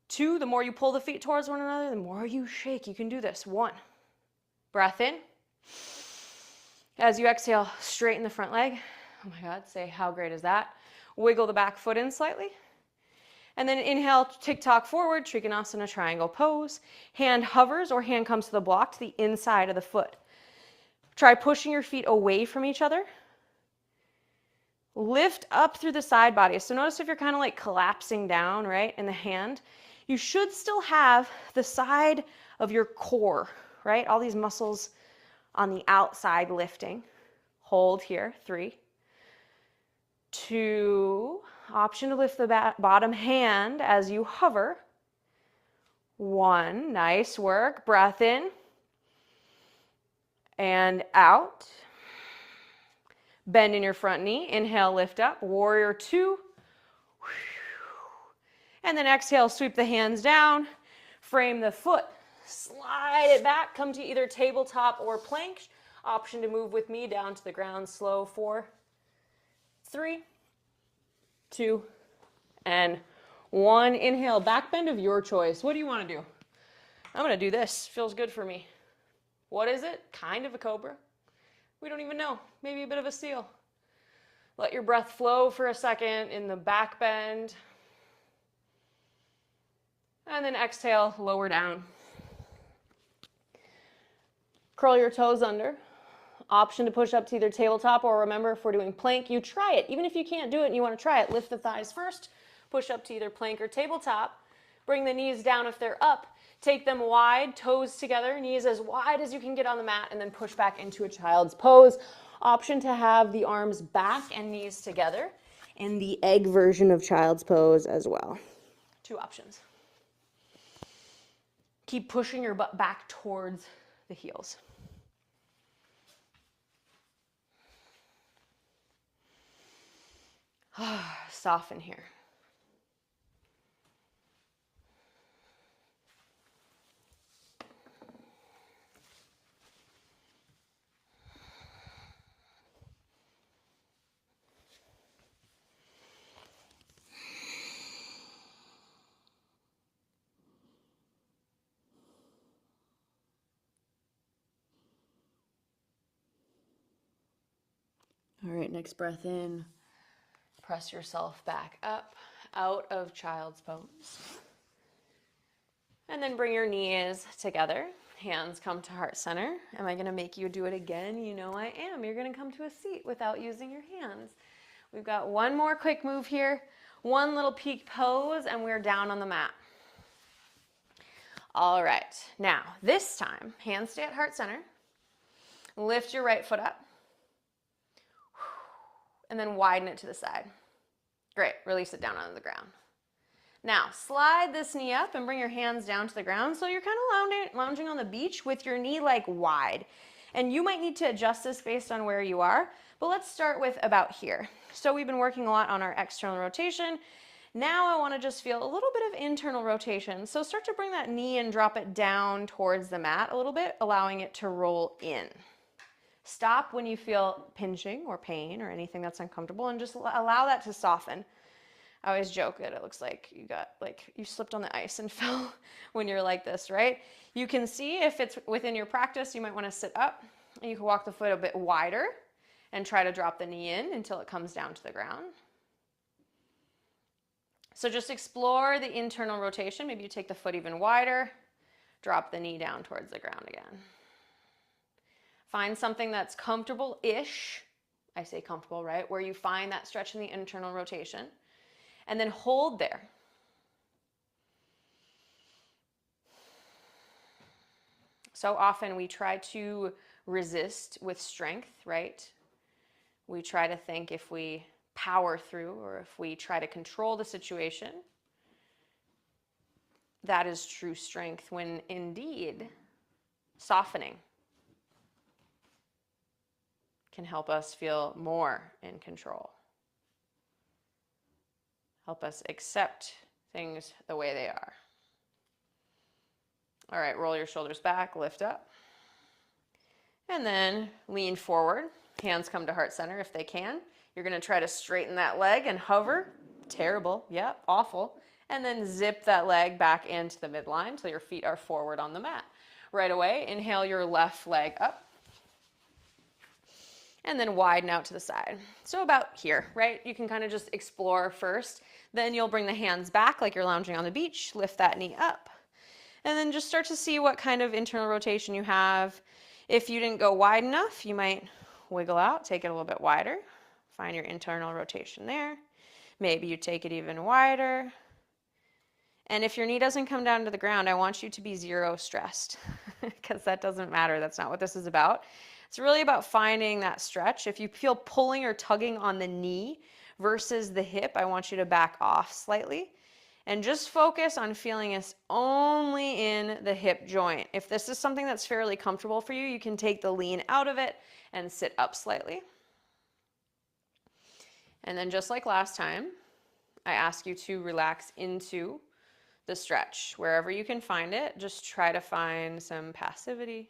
2. The more you pull the feet towards one another, the more you shake. You can do this. 1. Breath in. As you exhale, straighten the front leg. Oh my God, say how great is that? Wiggle the back foot in slightly. And then inhale, tick-tock forward, Trikonasana triangle pose. Hand hovers or hand comes to the block to the inside of the foot. Try pushing your feet away from each other. Lift up through the side body. So notice if you're kind of like collapsing down, right, in the hand, you should still have the side of your core, right? All these muscles on the outside lifting. Hold here. 3, 2, option to lift the bottom hand as you hover. 1, nice work. Breath in and out. Bend in your front knee. Inhale, lift up. Warrior 2. And then exhale, sweep the hands down. Frame the foot. Slide it back. Come to either tabletop or plank. Option to move with me down to the ground slow. 4, 3, 2, and 1. Inhale, back bend of your choice. What do you want to do? I'm going to do this. Feels good for me. What is it? Kind of a cobra. We don't even know. Maybe a bit of a seal. Let your breath flow for a second in the back bend. And then exhale, lower down. Curl your toes under. Option to push up to either tabletop or remember if we're doing plank, you try it. Even if you can't do it and you want to try it, lift the thighs first, push up to either plank or tabletop. Bring the knees down if they're up. Take them wide, toes together, knees as wide as you can get on the mat, and then push back into a child's pose. Option to have the arms back and knees together in the egg version of child's pose as well. 2 options. Keep pushing your butt back towards the heels. Soften here. All right, next breath in. Press yourself back up, out of child's pose. And then bring your knees together. Hands come to heart center. Am I going to make you do it again? You know I am. You're going to come to a seat without using your hands. We've got one more quick move here. One little peak pose, and we're down on the mat. All right. Now, this time, hands stay at heart center. Lift your right foot up. And then widen it to the side. Great, release it down onto the ground. Now, slide this knee up and bring your hands down to the ground. So you're kind of lounging on the beach with your knee like wide. And you might need to adjust this based on where you are, but let's start with about here. So we've been working a lot on our external rotation. Now I want to just feel a little bit of internal rotation. So start to bring that knee and drop it down towards the mat a little bit, allowing it to roll in. Stop when you feel pinching or pain or anything that's uncomfortable and just allow that to soften. I always joke that it looks like you slipped on the ice and fell when you're like this, right? You can see if it's within your practice, you might want to sit up and you can walk the foot a bit wider and try to drop the knee in until it comes down to the ground. So just explore the internal rotation. Maybe you take the foot even wider, drop the knee down towards the ground again. Find something that's comfortable-ish. I say comfortable, right? Where you find that stretch in the internal rotation. And then hold there. So often we try to resist with strength, right? We try to think if we power through or if we try to control the situation, that is true strength, when indeed softening can help us feel more in control. Help us accept things the way they are. All right, roll your shoulders back, lift up. And then lean forward. Hands come to heart center if they can. You're going to try to straighten that leg and hover. Terrible. Yep, awful. And then zip that leg back into the midline till your feet are forward on the mat. Right away, inhale your left leg up. And then widen out to the side. So about here, right? You can kind of just explore first. Then you'll bring the hands back like you're lounging on the beach. Lift that knee up. And then just start to see what kind of internal rotation you have. If you didn't go wide enough, you might wiggle out, take it a little bit wider. Find your internal rotation there. Maybe you take it even wider. And if your knee doesn't come down to the ground, I want you to be zero stressed because that doesn't matter. That's not what this is about. It's really about finding that stretch. If you feel pulling or tugging on the knee versus the hip, I want you to back off slightly and just focus on feeling this only in the hip joint. If this is something that's fairly comfortable for you, you can take the lean out of it and sit up slightly. And then just like last time, I ask you to relax into the stretch. Wherever you can find it, just try to find some passivity.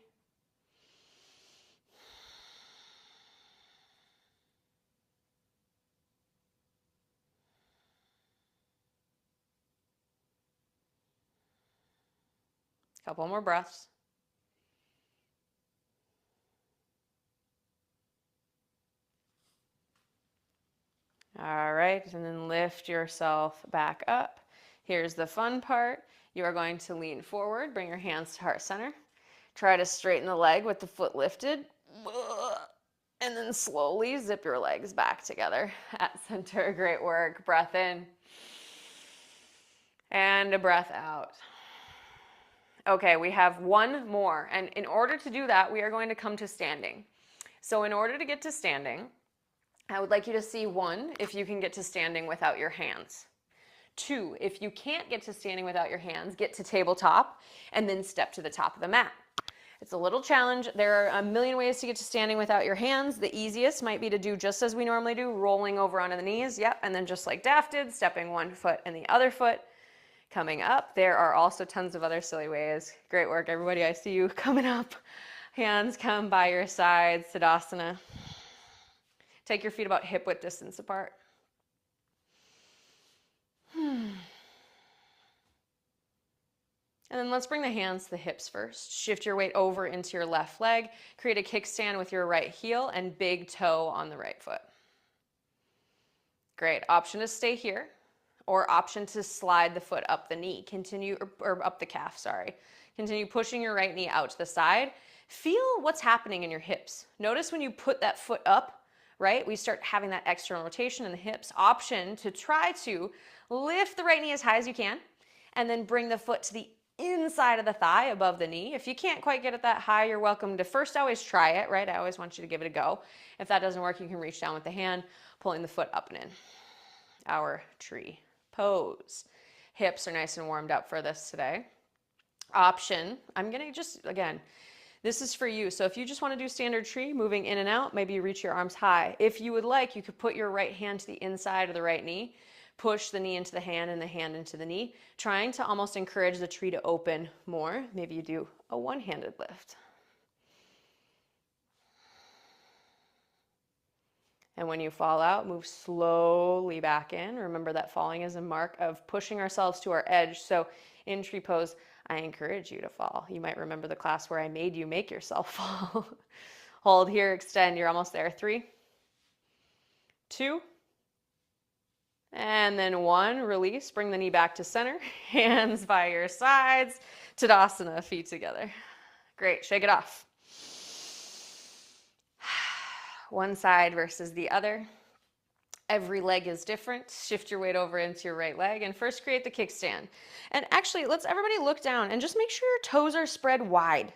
Couple more breaths. All right, and then lift yourself back up. Here's the fun part. You are going to lean forward, bring your hands to heart center. Try to straighten the leg with the foot lifted. And then slowly zip your legs back together at center. Great work. Breath in. And a breath out. Okay, we have one more. And in order to do that, we are going to come to standing. So in order to get to standing, I would like you to see 1, if you can get to standing without your hands. 2, if you can't get to standing without your hands, get to tabletop and then step to the top of the mat. It's a little challenge. There are a million ways to get to standing without your hands. The easiest might be to do just as we normally do, rolling over onto the knees. Yep, and then just like Daft did, stepping one foot and the other foot. Coming up, there are also tons of other silly ways. Great work, everybody. I see you coming up. Hands come by your sides, Tadasana. Take your feet about hip width distance apart. And then let's bring the hands to the hips first. Shift your weight over into your left leg. Create a kickstand with your right heel and big toe on the right foot. Great. Option to stay here, or option to slide the foot up the knee. Continue, or up the calf, sorry. Continue pushing your right knee out to the side. Feel what's happening in your hips. Notice when you put that foot up, right? We start having that external rotation in the hips. Option to try to lift the right knee as high as you can and then bring the foot to the inside of the thigh above the knee. If you can't quite get it that high, you're welcome to first always try it, right? I always want you to give it a go. If that doesn't work, you can reach down with the hand, pulling the foot up and in. Our tree pose. Hips are nice and warmed up for this today. Option, I'm gonna just, again, this is for you. So if you just want to do standard tree, moving in and out, maybe you reach your arms high. If you would like, you could put your right hand to the inside of the right knee, push the knee into the hand and the hand into the knee, trying to almost encourage the tree to open more. Maybe you do a one-handed lift. And when you fall out, move slowly back in. Remember that falling is a mark of pushing ourselves to our edge. So in tree pose, I encourage you to fall. You might remember the class where I made you make yourself fall. Hold here, extend, you're almost there. 3, 2, and then 1. Release, bring the knee back to center. Hands by your sides. Tadasana, feet together. Great, shake it off. One side versus the other. Every leg is different. Shift your weight over into your right leg and first create the kickstand. And actually, let's everybody look down and just make sure your toes are spread wide.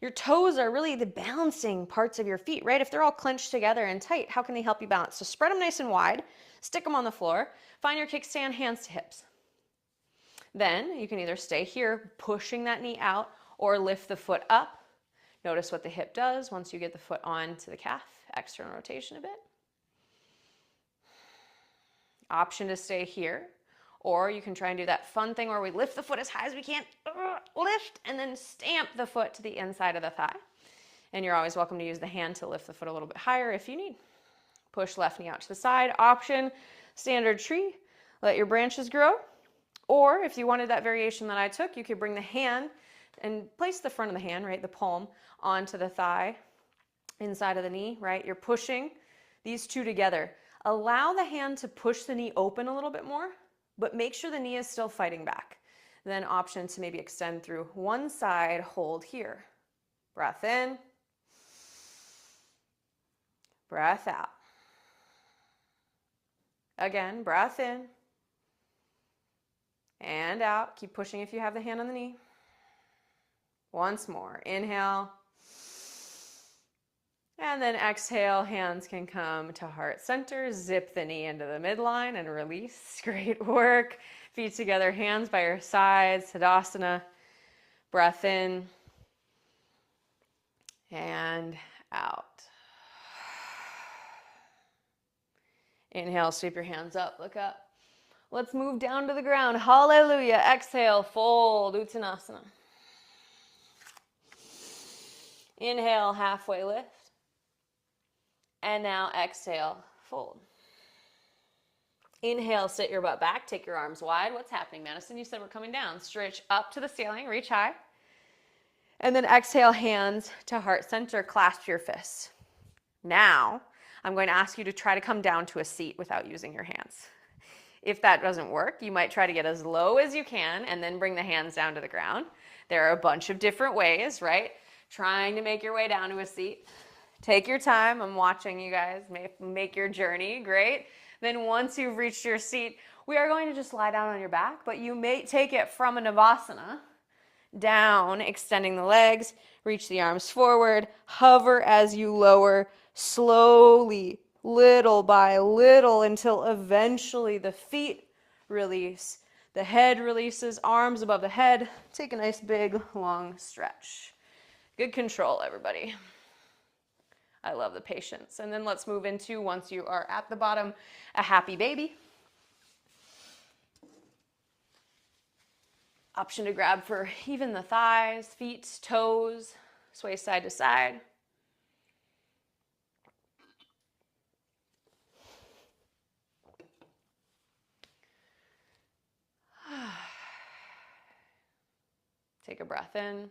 Your toes are really the balancing parts of your feet, right? If they're all clenched together and tight, how can they help you balance? So spread them nice and wide, stick them on the floor, find your kickstand, hands to hips. Then you can either stay here, pushing that knee out, or lift the foot up. Notice what the hip does once you get the foot onto the calf. External rotation a bit. Option to stay here, or you can try and do that fun thing where we lift the foot as high as we can, lift, and then stamp the foot to the inside of the thigh. And you're always welcome to use the hand to lift the foot a little bit higher if you need. Push left knee out to the side. Option, standard tree. Let your branches grow. Or if you wanted that variation that I took, you could bring the hand and place the front of the hand, right, the palm, onto the thigh, inside of the knee, right? You're pushing these two together. Allow the hand to push the knee open a little bit more, but make sure the knee is still fighting back. Then option to maybe extend through one side, hold here. Breath in. Breath out. Again, breath in. And out. Keep pushing if you have the hand on the knee. Once more. Inhale. And then exhale, hands can come to heart center. Zip the knee into the midline and release. Great work. Feet together, hands by your sides. Tadasana. Breath in. And out. Inhale, sweep your hands up, look up. Let's move down to the ground. Hallelujah. Exhale, fold, Uttanasana. Inhale, halfway lift. And now exhale, fold. Inhale, sit your butt back, take your arms wide. What's happening, Madison? You said we're coming down. Stretch up to the ceiling, reach high. And then exhale, hands to heart center, clasp your fists. Now, I'm going to ask you to try to come down to a seat without using your hands. If that doesn't work, you might try to get as low as you can and then bring the hands down to the ground. There are a bunch of different ways, right? Trying to make your way down to a seat. Take your time. I'm watching you guys make your journey. Great. Then once you've reached your seat, we are going to just lie down on your back, but you may take it from a Navasana down, extending the legs, reach the arms forward, hover as you lower slowly, little by little, until eventually the feet release, the head releases, arms above the head. Take a nice big long stretch. Good control, everybody. I love the patience. And then let's move into, once you are at the bottom, a happy baby. Option to grab for even the thighs, feet, toes, sway side to side. Take a breath in.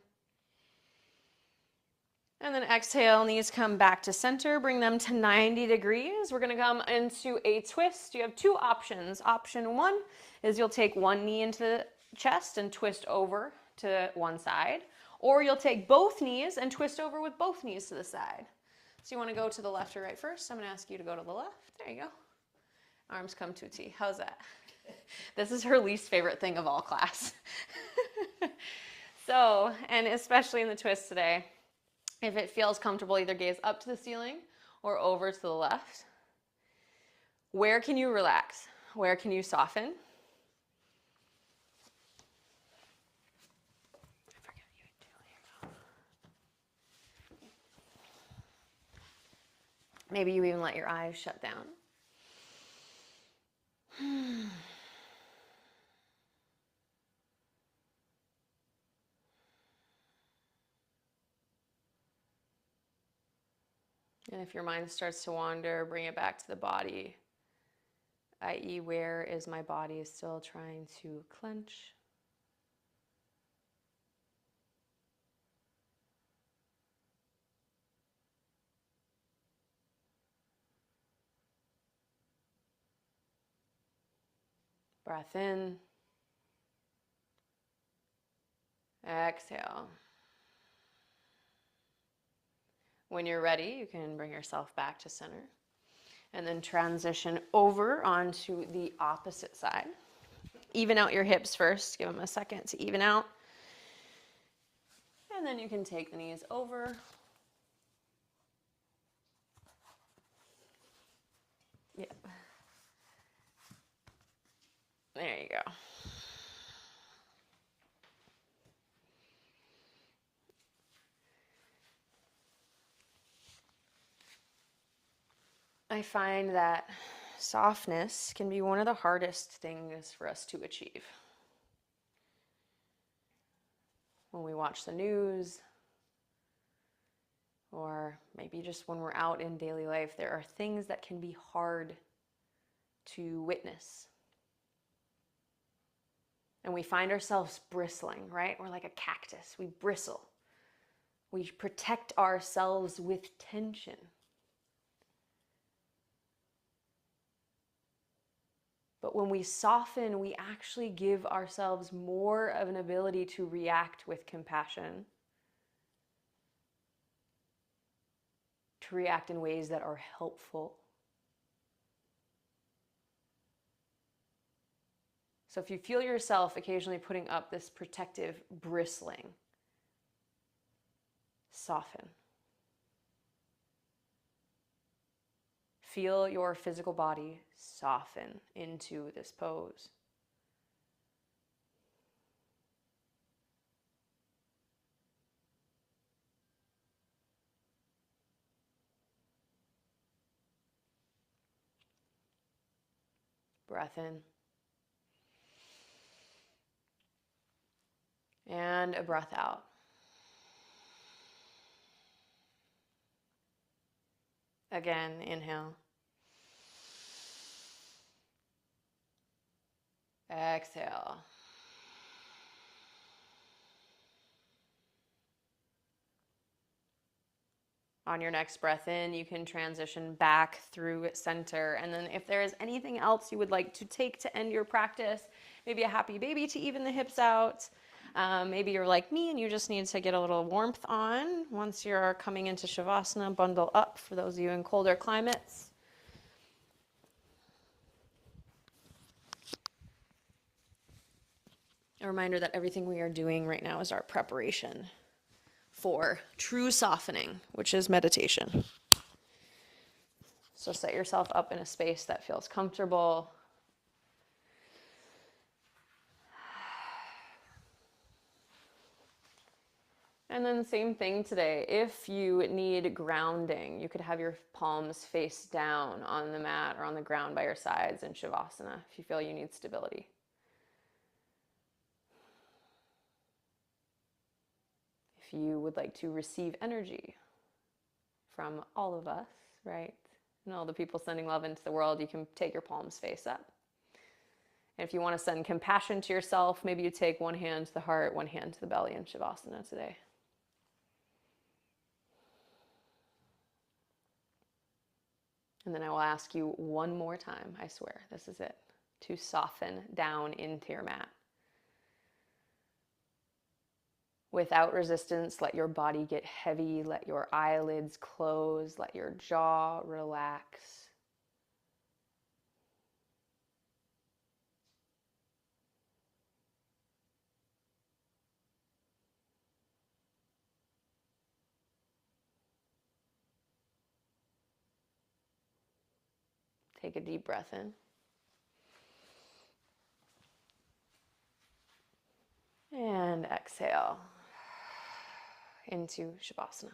And then exhale, knees come back to center. Bring them to 90 degrees. We're going to come into a twist. You have two options. Option one is you'll take one knee into the chest and twist over to one side. Or you'll take both knees and twist over with both knees to the side. So you want to go to the left or right first? I'm going to ask you to go to the left. There you go. Arms come tutti. How's that? This is her least favorite thing of all class. So, and especially in the twist today, if it feels comfortable, either gaze up to the ceiling or over to the left. Where can you relax? Where can you soften? I forget you too. Here you go. Maybe you even let your eyes shut down. And if your mind starts to wander, bring it back to the body, i.e., where is my body still trying to clench? Breath in. Exhale. When you're ready, you can bring yourself back to center and then transition over onto the opposite side. Even out your hips first. Give them a second to even out. And then you can take the knees over. Yep. There you go. I find that softness can be one of the hardest things for us to achieve. When we watch the news, or maybe just when we're out in daily life, there are things that can be hard to witness. And we find ourselves bristling, right? We're like a cactus. We bristle. We protect ourselves with tension. But when we soften, we actually give ourselves more of an ability to react with compassion, to react in ways that are helpful. So if you feel yourself occasionally putting up this protective bristling, soften. Feel your physical body soften into this pose. Breath in. And a breath out. Again, inhale. Exhale. On your next breath in, you can transition back through center. And then if there is anything else you would like to take to end your practice, maybe a happy baby to even the hips out. Maybe you're like me and you just need to get a little warmth on. Once you're coming into Shavasana, bundle up for those of you in colder climates. A reminder that everything we are doing right now is our preparation for true softening, which is meditation. So set yourself up in a space that feels comfortable. And then same thing today. If you need grounding, you could have your palms face down on the mat or on the ground by your sides in Shavasana if you feel you need stability. If you would like to receive energy from all of us, right? And all the people sending love into the world, you can take your palms face up. And if you want to send compassion to yourself, maybe you take one hand to the heart, one hand to the belly in Shavasana today. And then I will ask you one more time, I swear, this is it, to soften down into your mat. Without resistance, let your body get heavy, let your eyelids close, let your jaw relax. Take a deep breath in. And exhale into Shavasana.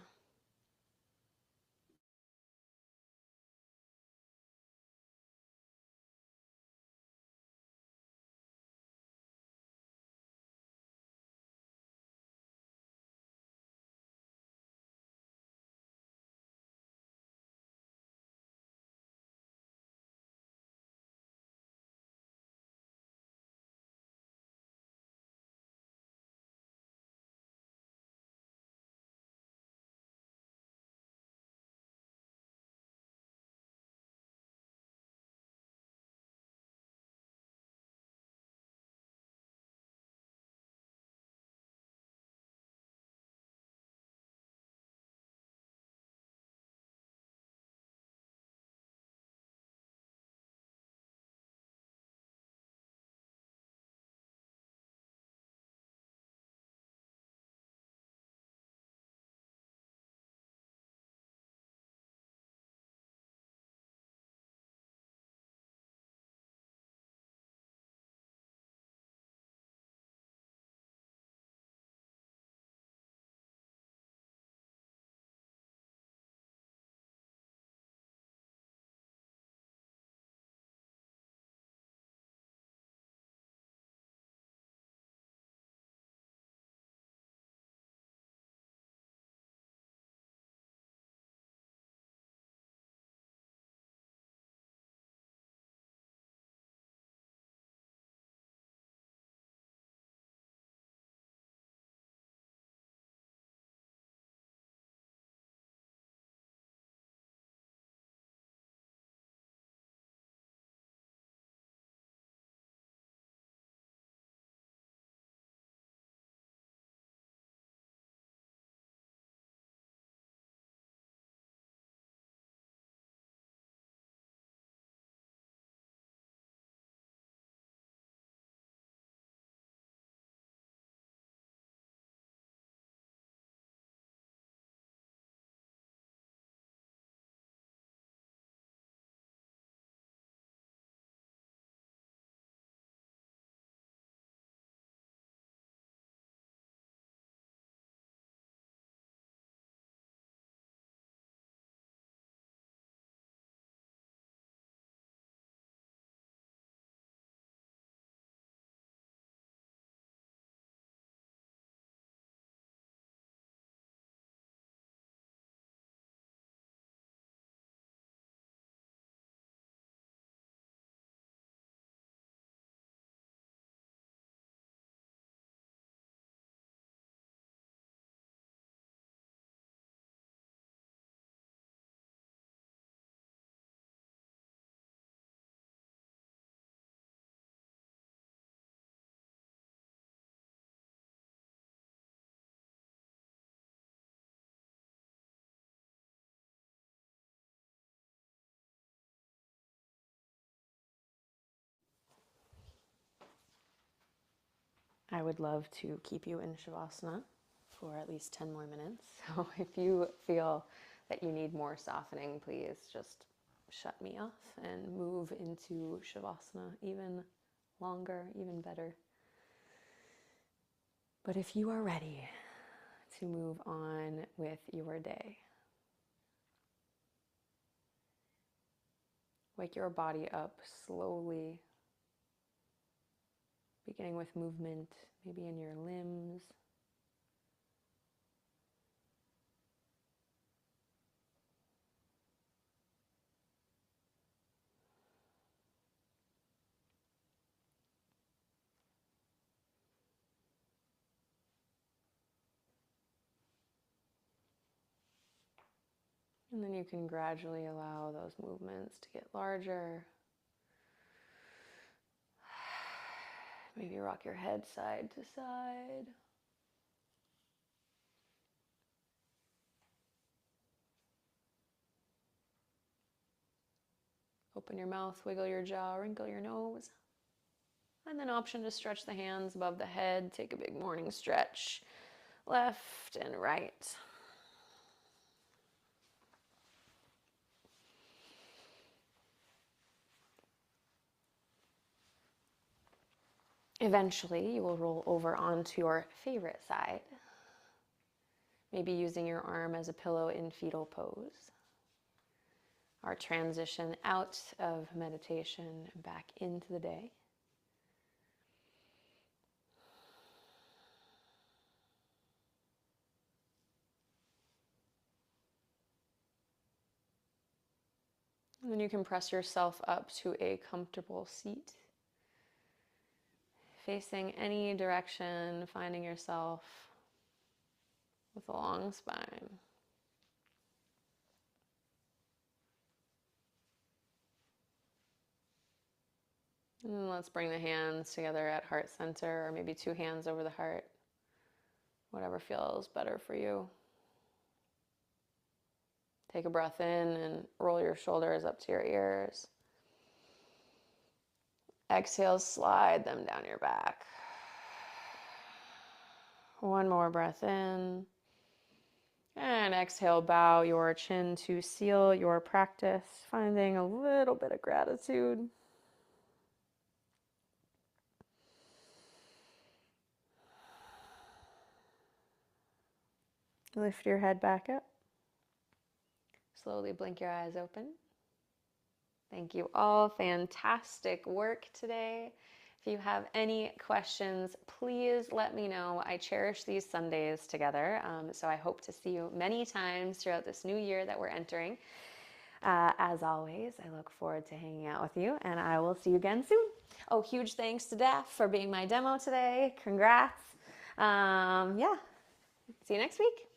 I would love to keep you in Shavasana for at least 10 more minutes. So if you feel that you need more softening, please just shut me off and move into Shavasana even longer, even better. But if you are ready to move on with your day, wake your body up slowly, beginning with movement, maybe in your limbs. And then you can gradually allow those movements to get larger. Maybe rock your head side to side. Open your mouth, wiggle your jaw, wrinkle your nose. And then option to stretch the hands above the head. Take a big morning stretch, left and right. Eventually, you will roll over onto your favorite side, maybe using your arm as a pillow in fetal pose. Our transition out of meditation and back into the day. And then you can press yourself up to a comfortable seat, facing any direction, finding yourself with a long spine. And then let's bring the hands together at heart center, or maybe two hands over the heart, whatever feels better for you. Take a breath in and roll your shoulders up to your ears. Exhale, slide them down your back. One more breath in. And exhale, bow your chin to seal your practice, finding a little bit of gratitude. Lift your head back up. Slowly blink your eyes open. Thank you all. Fantastic work today. If you have any questions, please let me know. I cherish these Sundays together, so I hope to see you many times throughout this new year that we're entering. As always, I look forward to hanging out with you, and I will see you again soon. Oh, huge thanks to Daph for being my demo today. Congrats. Yeah, see you next week.